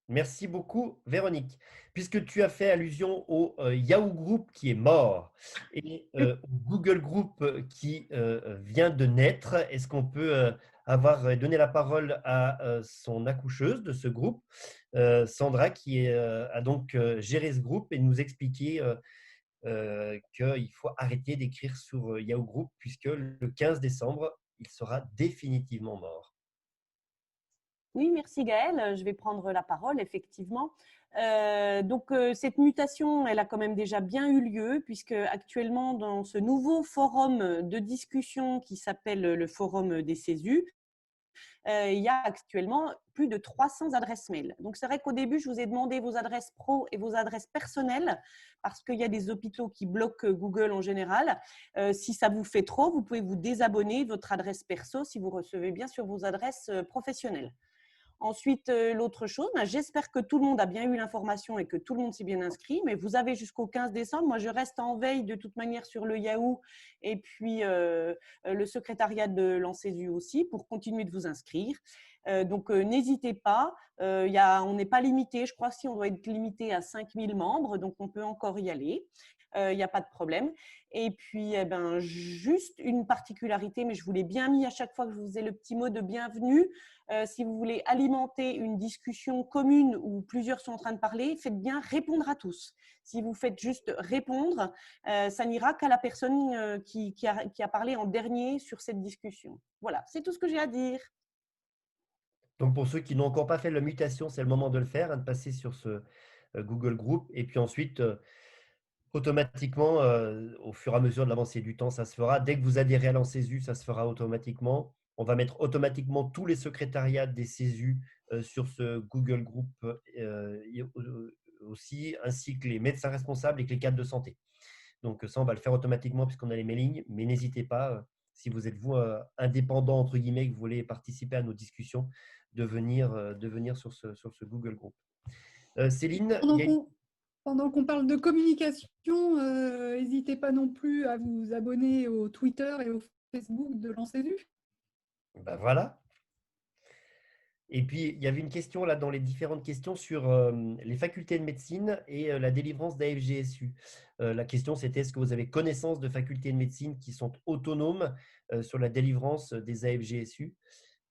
Merci beaucoup, Véronique. Puisque tu as fait allusion au Yahoo Group qui est mort et au Google Group qui vient de naître, est-ce qu'on peut donner la parole à son accoucheuse de ce groupe, Sandra, qui a donc géré ce groupe et nous expliquer qu'il faut arrêter d'écrire sur Yahoo Group puisque le 15 décembre, il sera définitivement mort. Oui, merci Gaëlle. Je vais prendre la parole, effectivement. Cette mutation, elle a quand même déjà bien eu lieu, puisque actuellement, dans ce nouveau forum de discussion qui s'appelle le forum des CESU, il y a actuellement plus de 300 adresses mail. Donc, c'est vrai qu'au début, je vous ai demandé vos adresses pro et vos adresses personnelles parce qu'il y a des hôpitaux qui bloquent Google en général. Si ça vous fait trop, vous pouvez vous désabonner de votre adresse perso si vous recevez bien sur vos adresses professionnelles. Ensuite, l'autre chose, j'espère que tout le monde a bien eu l'information et que tout le monde s'est bien inscrit, mais vous avez jusqu'au 15 décembre. Moi, je reste en veille de toute manière sur le Yahoo et puis le secrétariat de l'ANCESU aussi pour continuer de vous inscrire. N'hésitez pas, on n'est pas limité, je crois que si on doit être limité à 5000 membres, donc on peut encore y aller. Il n'y a pas de problème. Et puis, juste une particularité, mais je vous l'ai bien mis à chaque fois que je vous faisais le petit mot de bienvenue. Si vous voulez alimenter une discussion commune où plusieurs sont en train de parler, faites bien répondre à tous. Si vous faites juste répondre, ça n'ira qu'à la personne qui a parlé en dernier sur cette discussion. Voilà, c'est tout ce que j'ai à dire. Donc, pour ceux qui n'ont encore pas fait la mutation, c'est le moment de le faire, de passer sur ce Google Group. Et puis ensuite, automatiquement, au fur et à mesure de l'avancée du temps, ça se fera. Dès que vous adhérez à l'ANCESU, ça se fera automatiquement. On va mettre automatiquement tous les secrétariats des CESU sur ce Google Group aussi, ainsi que les médecins responsables et que les cadres de santé. Donc ça, on va le faire automatiquement puisqu'on a les mailings. Mais n'hésitez pas, si vous êtes vous indépendant, entre guillemets, que vous voulez participer à nos discussions, de venir sur ce Google Group. Céline, pendant qu'on parle de communication, n'hésitez pas non plus à vous abonner au Twitter et au Facebook de l'ANCESU. Ben voilà. Et puis, il y avait une question là dans les différentes questions sur les facultés de médecine et la délivrance d'AFGSU. La question, c'était est-ce que vous avez connaissance de facultés de médecine qui sont autonomes sur la délivrance des AFGSU?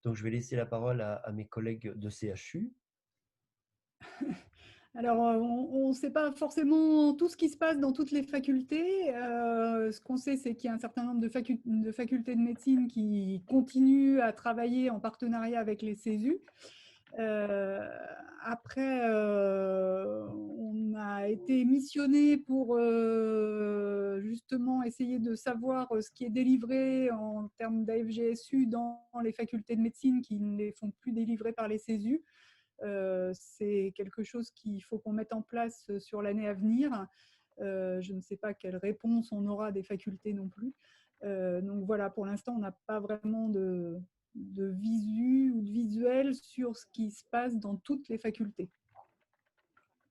Donc, je vais laisser la parole à mes collègues de CHU. Alors, on ne sait pas forcément tout ce qui se passe dans toutes les facultés. Ce qu'on sait, c'est qu'il y a un certain nombre de facultés de médecine qui continuent à travailler en partenariat avec les CESU. Après, on a été missionné pour justement essayer de savoir ce qui est délivré en termes d'AFGSU dans les facultés de médecine qui ne les font plus délivrer par les CESU. C'est quelque chose qu'il faut qu'on mette en place sur l'année à venir. Je ne sais pas quelle réponse on aura des facultés non plus. Donc voilà, pour l'instant, on n'a pas vraiment de visu ou de visuel sur ce qui se passe dans toutes les facultés.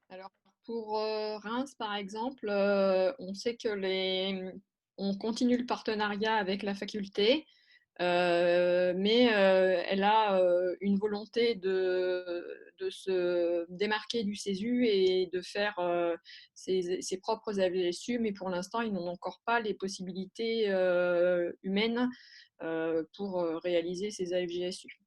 Alors, pour Reims, par exemple, on sait que on continue le partenariat avec la faculté, mais elle a une volonté de se démarquer du CESU et de faire ses propres AVSU, mais pour l'instant, ils n'ont encore pas les possibilités humaines pour réaliser ces AFGSU.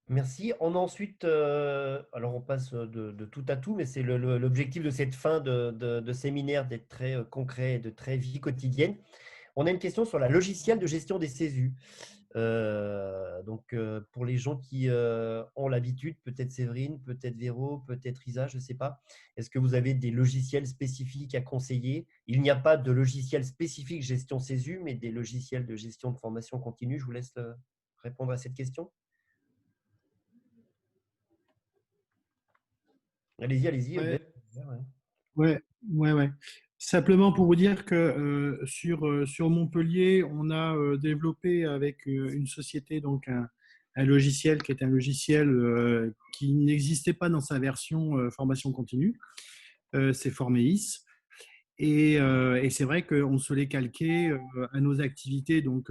Merci. On a ensuite, alors on passe de tout à tout, mais c'est l'objectif de cette fin de séminaire d'être très concret et de très vie quotidienne. On a une question sur la logiciel de gestion des CESU. Donc, pour les gens qui ont l'habitude, peut-être Séverine, peut-être Véro, peut-être Isa, je ne sais pas, est-ce que vous avez des logiciels spécifiques à conseiller? Il n'y a pas de logiciel spécifique gestion CESU, mais des logiciels de gestion de formation continue. Je vous laisse répondre à cette question. Allez-y, allez-y. Ouais. Simplement pour vous dire que sur Montpellier, on a développé avec une société donc un logiciel qui est un logiciel qui n'existait pas dans sa version formation continue. C'est Formeis. Et c'est vrai qu'on se l'est calqué à nos activités. Donc,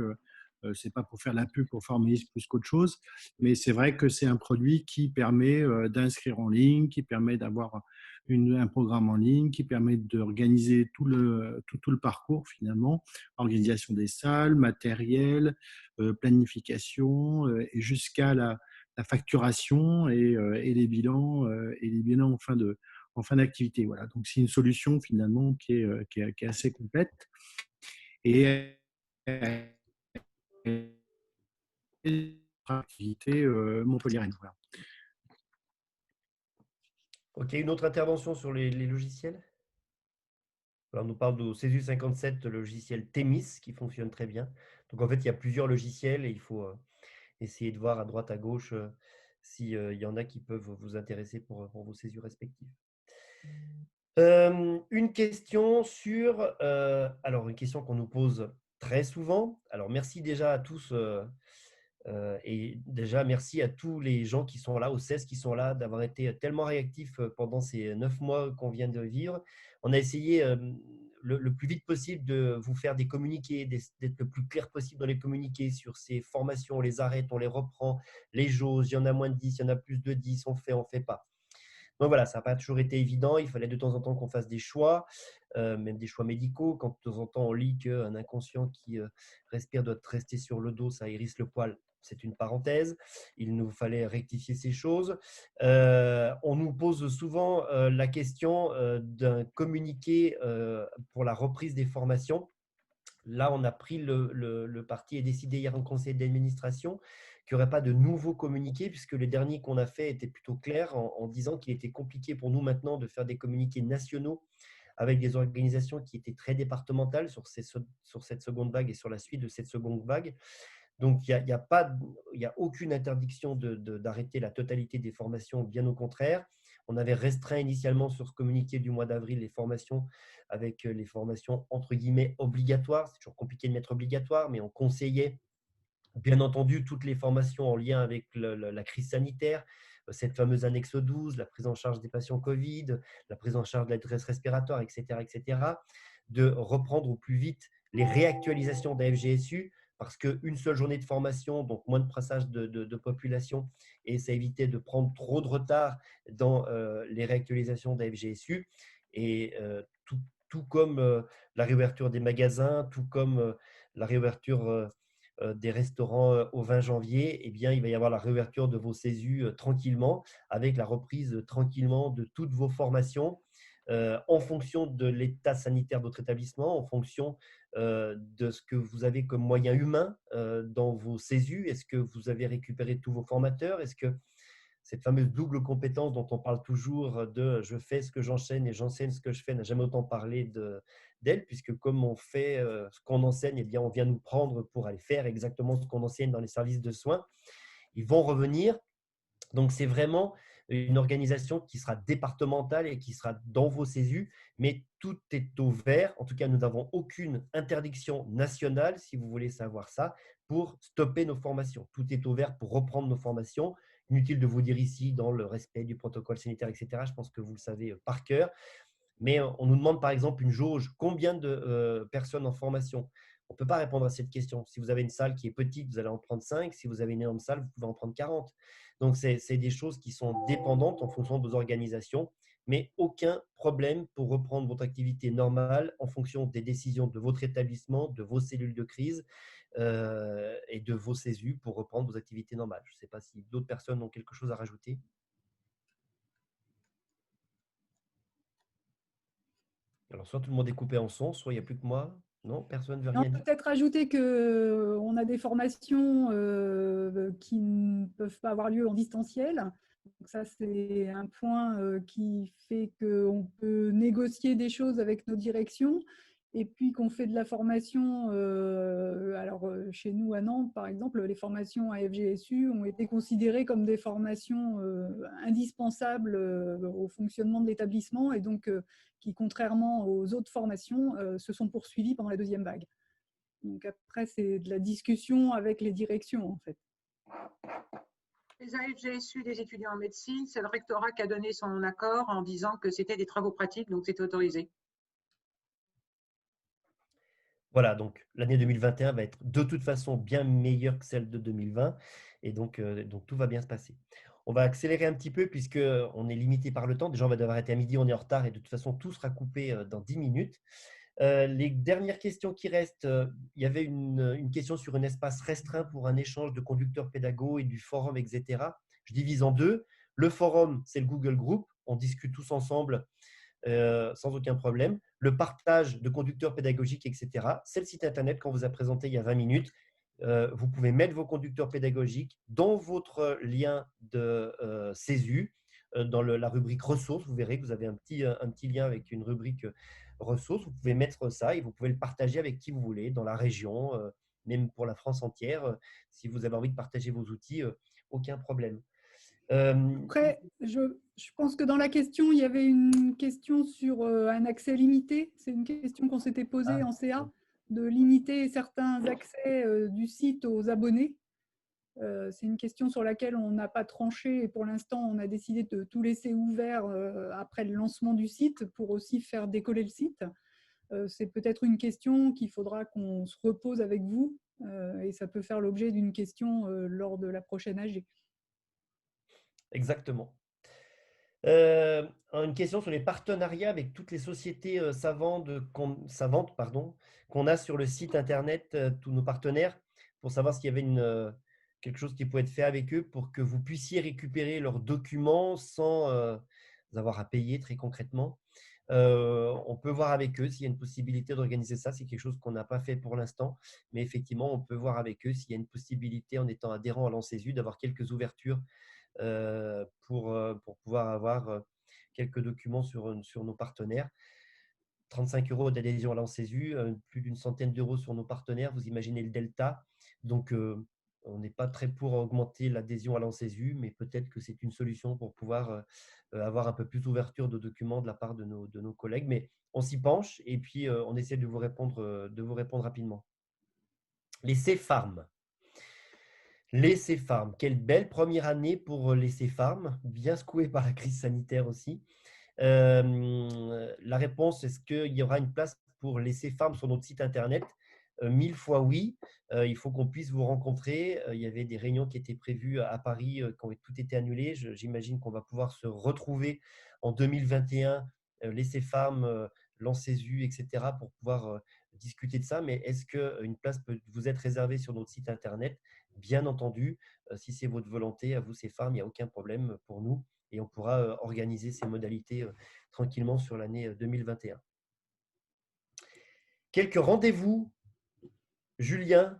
c'est pas pour faire la pub pour Formeis plus qu'autre chose, mais c'est vrai que c'est un produit qui permet d'inscrire en ligne, qui permet d'avoir un programme en ligne, qui permet d'organiser tout le parcours finalement, organisation des salles, matériel, planification, et jusqu'à la facturation et les bilans en fin d'activité. Voilà. Donc, c'est une solution finalement qui est assez complète. Et activité montpelliéraine. Voilà. Ok, une autre intervention sur les logiciels? Alors, on nous parle de CESU 57, le logiciel Themis, qui fonctionne très bien. Donc, en fait, il y a plusieurs logiciels et il faut essayer de voir à droite, à gauche s'il y en a qui peuvent vous intéresser pour vos CESU respectifs. Une question sur… alors, une question qu'on nous pose très souvent. Alors, merci déjà à tous et déjà merci à tous les gens qui sont là, aux 16 qui sont là, d'avoir été tellement réactifs pendant ces 9 mois qu'on vient de vivre. On a essayé le plus vite possible de vous faire des communiqués, d'être le plus clair possible dans les communiqués sur ces formations. On les arrête, on les reprend, les jauges, il y en a moins de 10, il y en a plus de 10, on fait pas. Donc voilà, ça n'a pas toujours été évident. Il fallait de temps en temps qu'on fasse des choix, même des choix médicaux. Quand de temps en temps on lit qu'un inconscient qui respire doit rester sur le dos, ça hérisse le poil. C'est une parenthèse. Il nous fallait rectifier ces choses. On nous pose souvent la question d'un communiqué pour la reprise des formations. Là, on a pris le parti et décidé hier en conseil d'administration qu'il n'y aurait pas de nouveaux communiqués, puisque les derniers qu'on a fait étaient plutôt clairs en disant qu'il était compliqué pour nous maintenant de faire des communiqués nationaux avec des organisations qui étaient très départementales sur cette seconde vague et sur la suite de cette seconde vague. Donc, il n'y a aucune interdiction d'arrêter la totalité des formations, bien au contraire. On avait restreint initialement sur ce communiqué du mois d'avril les formations avec les formations entre guillemets obligatoires. C'est toujours compliqué de mettre obligatoire, mais on conseillait bien entendu toutes les formations en lien avec la crise sanitaire, cette fameuse annexe 12, la prise en charge des patients Covid, la prise en charge de la détresse respiratoire, etc., de reprendre au plus vite les réactualisations d'AFGSU, parce qu'une seule journée de formation, donc moins de brassage de population, et ça évitait de prendre trop de retard dans les réactualisations d'AFGSU. Et tout comme la réouverture des magasins, tout comme la réouverture des restaurants au 20 janvier, eh bien, il va y avoir la réouverture de vos CESU tranquillement, avec la reprise tranquillement de toutes vos formations en fonction de l'état sanitaire de votre établissement, en fonction de ce que vous avez comme moyens humains dans vos CESU? Est-ce que vous avez récupéré tous vos formateurs? Est-ce que cette fameuse double compétence dont on parle toujours de je fais ce que j'enseigne et j'enseigne ce que je fais n'a jamais autant parlé d'elle, puisque comme on fait ce qu'on enseigne, eh bien, on vient nous prendre pour aller faire exactement ce qu'on enseigne dans les services de soins. Ils vont revenir. Donc, c'est vraiment une organisation qui sera départementale et qui sera dans vos CESU, mais tout est au vert. En tout cas, nous n'avons aucune interdiction nationale, si vous voulez savoir ça, pour stopper nos formations. Tout est au vert pour reprendre nos formations. Inutile de vous dire ici, dans le respect du protocole sanitaire, etc. Je pense que vous le savez par cœur. Mais on nous demande par exemple une jauge. Combien de personnes en formation? On ne peut pas répondre à cette question. Si vous avez une salle qui est petite, vous allez en prendre 5. Si vous avez une énorme salle, vous pouvez en prendre 40. Donc, c'est des choses qui sont dépendantes en fonction de vos organisations, mais aucun problème pour reprendre votre activité normale en fonction des décisions de votre établissement, de vos cellules de crise et de vos CESU pour reprendre vos activités normales. Je ne sais pas si d'autres personnes ont quelque chose à rajouter. Alors, soit tout le monde est coupé en son, soit il n'y a plus que moi. Non, personne ne veut rien dire. Peut-être ajouter qu'on a des formations qui ne peuvent pas avoir lieu en distanciel. Donc ça, c'est un point qui fait qu'on peut négocier des choses avec nos directions. Et puis qu'on fait de la formation, chez nous à Nantes, par exemple, les formations à FGSU ont été considérées comme des formations indispensables au fonctionnement de l'établissement et donc qui, contrairement aux autres formations, se sont poursuivies pendant la deuxième vague. Donc après, c'est de la discussion avec les directions, en fait. Les AFGSU des étudiants en médecine, c'est le rectorat qui a donné son accord en disant que c'était des travaux pratiques, donc c'était autorisé. Voilà, donc l'année 2021 va être de toute façon bien meilleure que celle de 2020 et donc tout va bien se passer. On va accélérer un petit peu puisqu'on est limité par le temps. Déjà, on va devoir arrêter à midi, on est en retard et de toute façon, tout sera coupé dans 10 minutes. Les dernières questions qui restent, il y avait une question sur un espace restreint pour un échange de conducteurs pédagogues et du forum, etc. Je divise en deux. Le forum, c'est le Google Group. On discute tous ensemble sans aucun problème. Le partage de conducteurs pédagogiques, etc. C'est le site internet qu'on vous a présenté il y a 20 minutes. Vous pouvez mettre vos conducteurs pédagogiques dans votre lien de CESU, dans la rubrique ressources. Vous verrez que vous avez un petit lien avec une rubrique ressources. Vous pouvez mettre ça et vous pouvez le partager avec qui vous voulez dans la région, même pour la France entière. Si vous avez envie de partager vos outils, aucun problème. Après, je pense que dans la question, il y avait une question sur un accès limité. C'est une question qu'on s'était posée en CA, de limiter certains accès du site aux abonnés. C'est une question sur laquelle on n'a pas tranché et pour l'instant, on a décidé de tout laisser ouvert après le lancement du site pour aussi faire décoller le site. C'est peut-être une question qu'il faudra qu'on se repose avec vous et ça peut faire l'objet d'une question lors de la prochaine AG. Exactement. Une question sur les partenariats avec toutes les sociétés savantes qu'on a sur le site internet, tous nos partenaires, pour savoir s'il y avait quelque chose qui pouvait être fait avec eux pour que vous puissiez récupérer leurs documents sans avoir à payer très concrètement. On peut voir avec eux s'il y a une possibilité d'organiser ça. C'est quelque chose qu'on n'a pas fait pour l'instant, mais effectivement, on peut voir avec eux s'il y a une possibilité, en étant adhérent à l'ANSESU, d'avoir quelques ouvertures pour pouvoir avoir quelques documents sur nos partenaires. 35 € d'adhésion à l'ANSESU, plus d'une centaine d'euros sur nos partenaires. Vous imaginez le delta. Donc, on n'est pas très pour augmenter l'adhésion à l'ANSESU, mais peut-être que c'est une solution pour pouvoir avoir un peu plus d'ouverture de documents de la part de nos collègues. Mais on s'y penche et puis on essaie de vous répondre rapidement. Les CEFARM. Les CEFARM, quelle belle première année pour les CEFARM, bien secouée par la crise sanitaire aussi. La réponse, est-ce qu'il y aura une place pour les CEFARM sur notre site internet? 1000 fois oui. Il faut qu'on puisse vous rencontrer. Il y avait des réunions qui étaient prévues à Paris, qui ont tout été annulées. J'imagine qu'on va pouvoir se retrouver en 2021, les CEFARM, l'ANSESU, etc., pour pouvoir discuter de ça. Mais est-ce qu'une place peut vous être réservée sur notre site internet? Bien entendu, si c'est votre volonté, à vous, CEFARM, il n'y a aucun problème pour nous et on pourra organiser ces modalités tranquillement sur l'année 2021. quelques rendez-vous, Julien,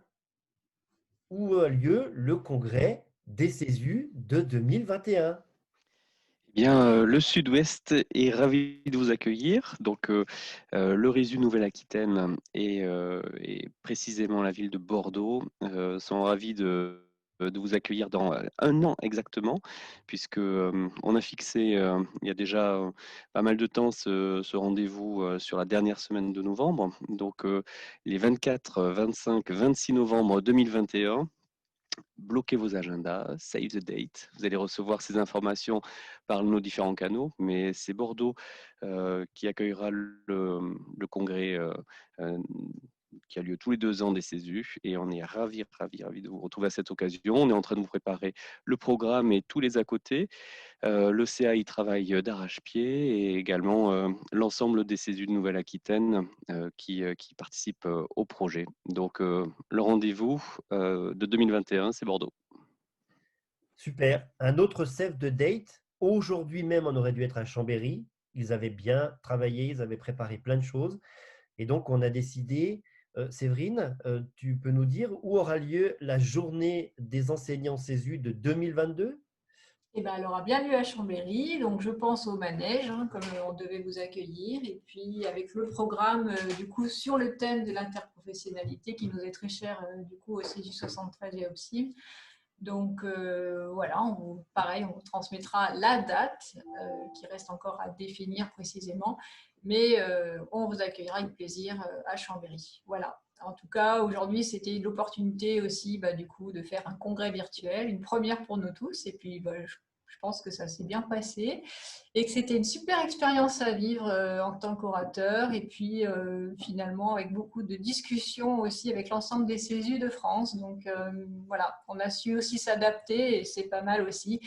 où a lieu le congrès des CESU de 2021? Eh bien, le Sud-Ouest est ravi de vous accueillir. Donc, le Résu Nouvelle-Aquitaine et précisément la ville de Bordeaux sont ravis de vous accueillir dans 1 an exactement, puisque on a fixé il y a déjà pas mal de temps ce rendez-vous sur la dernière semaine de novembre. Donc, les 24, 25, 26 novembre 2021. Bloquez vos agendas, save the date. Vous allez recevoir ces informations par nos différents canaux, mais c'est Bordeaux qui accueillera le congrès euh, qui a lieu tous les 2 ans des CESU et on est ravis de vous retrouver à cette occasion. On est en train de vous préparer le programme et tous les à côté. Le CA y travaille d'arrache-pied et également l'ensemble des CESU de Nouvelle-Aquitaine qui participent au projet. Donc, le rendez-vous de 2021, c'est Bordeaux. Super. Un autre save the date. Aujourd'hui même, on aurait dû être à Chambéry. Ils avaient bien travaillé, ils avaient préparé plein de choses. Et donc, on a décidé, Séverine, tu peux nous dire où aura lieu la journée des enseignants CESU de 2022? Eh ben, elle aura bien lieu à Chambéry, donc je pense au manège, hein, comme on devait vous accueillir, et puis avec le programme du coup sur le thème de l'interprofessionnalité qui nous est très cher du coup aussi du 73 et OPSI. Donc voilà, pareil, on vous transmettra la date qui reste encore à définir précisément, mais on vous accueillera avec plaisir à Chambéry. Voilà. En tout cas, aujourd'hui, c'était l'opportunité aussi du coup, de faire un congrès virtuel, une première pour nous tous. Et puis, je pense que ça s'est bien passé et que c'était une super expérience à vivre en tant qu'orateur. Et puis, finalement, avec beaucoup de discussions aussi avec l'ensemble des CESU de France. Donc, voilà, on a su aussi s'adapter et c'est pas mal aussi.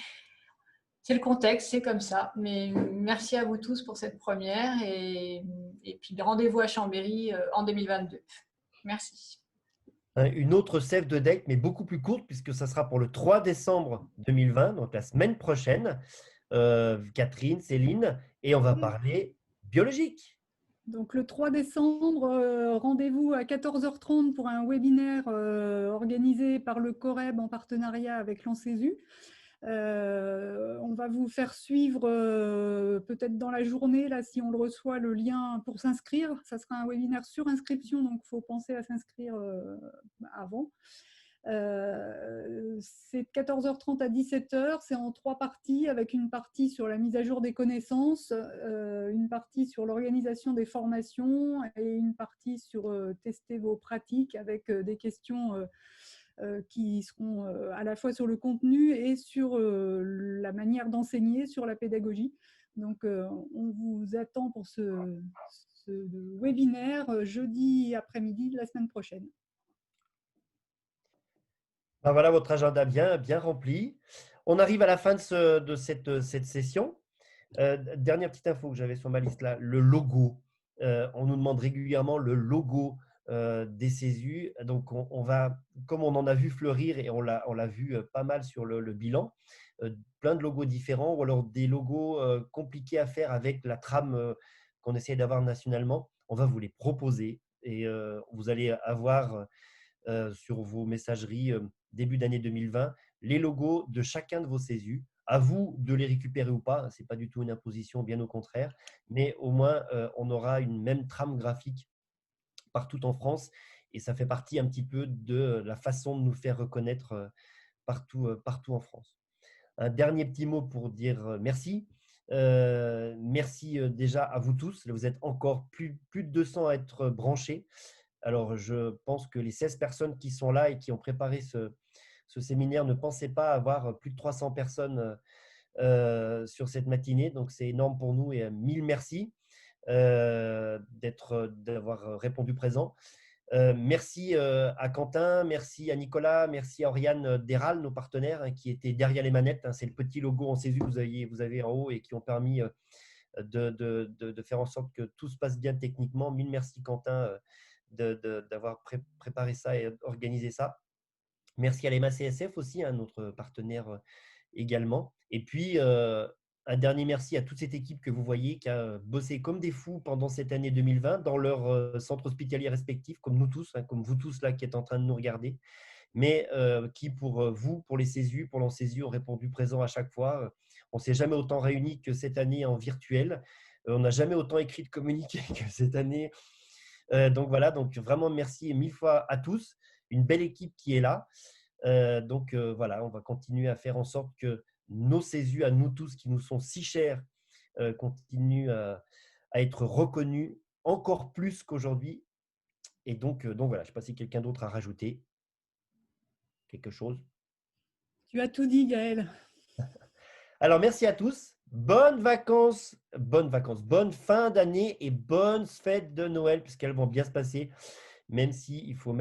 C'est le contexte, c'est comme ça. Mais merci à vous tous pour cette première et puis rendez-vous à Chambéry en 2022. Merci. Une autre save the date, mais beaucoup plus courte, puisque ça sera pour le 3 décembre 2020, donc la semaine prochaine. Catherine, Céline, et on va parler biologique. Donc le 3 décembre, rendez-vous à 14h30 pour un webinaire organisé par le COREB en partenariat avec l'ANCESU. On va vous faire suivre peut-être dans la journée, là, si on le reçoit, le lien pour s'inscrire. Ça sera un webinaire sur inscription, donc il faut penser à s'inscrire avant. C'est de 14h30 à 17h, c'est en 3 parties, avec une partie sur la mise à jour des connaissances, une partie sur l'organisation des formations et une partie sur tester vos pratiques avec des questions qui seront à la fois sur le contenu et sur la manière d'enseigner, sur la pédagogie. Donc, on vous attend pour ce webinaire jeudi après-midi de la semaine prochaine. Ben voilà votre agenda bien rempli. On arrive à la fin de cette session. Dernière petite info que j'avais sur ma liste là, le logo. On nous demande régulièrement le logo des CESU. Donc, on va, comme on en a vu fleurir et on l'a vu pas mal sur le bilan, plein de logos différents ou alors des logos compliqués à faire avec la trame qu'on essaie d'avoir nationalement. On va vous les proposer et vous allez avoir sur vos messageries début d'année 2020 les logos de chacun de vos CESU. À vous de les récupérer ou pas, ce n'est pas du tout une imposition, bien au contraire, mais au moins on aura une même trame graphique partout en France et ça fait partie un petit peu de la façon de nous faire reconnaître partout en France. Un dernier petit mot pour dire merci. Merci déjà à vous tous. Vous êtes encore plus de 200 à être branchés. Alors, je pense que les 16 personnes qui sont là et qui ont préparé ce séminaire ne pensaient pas avoir plus de 300 personnes sur cette matinée. Donc, c'est énorme pour nous et mille merci d'avoir répondu présent. Merci à Quentin, merci à Nicolas, merci à Oriane Déral, nos partenaires qui étaient derrière les manettes. C'est le petit logo en CESU que vous avez en haut et qui ont permis de faire en sorte que tout se passe bien techniquement. Mille merci Quentin d'avoir préparé ça et organisé ça. Merci à l'EMA CSF aussi, notre partenaire également. Et puis, un dernier merci à toute cette équipe que vous voyez qui a bossé comme des fous pendant cette année 2020 dans leurs centres hospitaliers respectifs, comme nous tous, hein, comme vous tous là qui êtes en train de nous regarder, mais qui pour vous, pour les CESU, pour l'ANCESU, ont répondu présent à chaque fois. On ne s'est jamais autant réunis que cette année en virtuel. On n'a jamais autant écrit de communiqués que cette année. Donc voilà, donc vraiment merci 1000 fois à tous. Une belle équipe qui est là. Donc voilà, on va continuer à faire en sorte que nos CESU, à nous tous qui nous sont si chers, continuent à être reconnus encore plus qu'aujourd'hui. Et donc voilà, je ne sais pas si quelqu'un d'autre a rajouté quelque chose. Tu as tout dit, Gaël. Alors, merci à tous. Bonnes vacances, bonne fin d'année et bonnes fêtes de Noël, puisqu'elles vont bien se passer, même s'il faut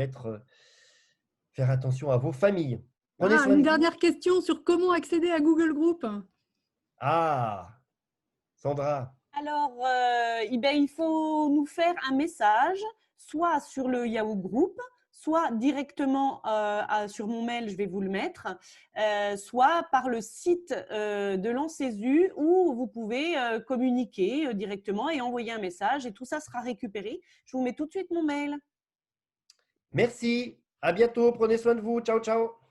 faire attention à vos familles. Prenez soin de Une vous. dernière question sur comment accéder à Google Group. Ah, Sandra. Alors, il faut nous faire un message, soit sur le Yahoo Group, soit directement sur mon mail, je vais vous le mettre, soit par le site de l'ANCESU où vous pouvez communiquer directement et envoyer un message et tout ça sera récupéré. Je vous mets tout de suite mon mail. Merci. À bientôt. Prenez soin de vous. Ciao, ciao.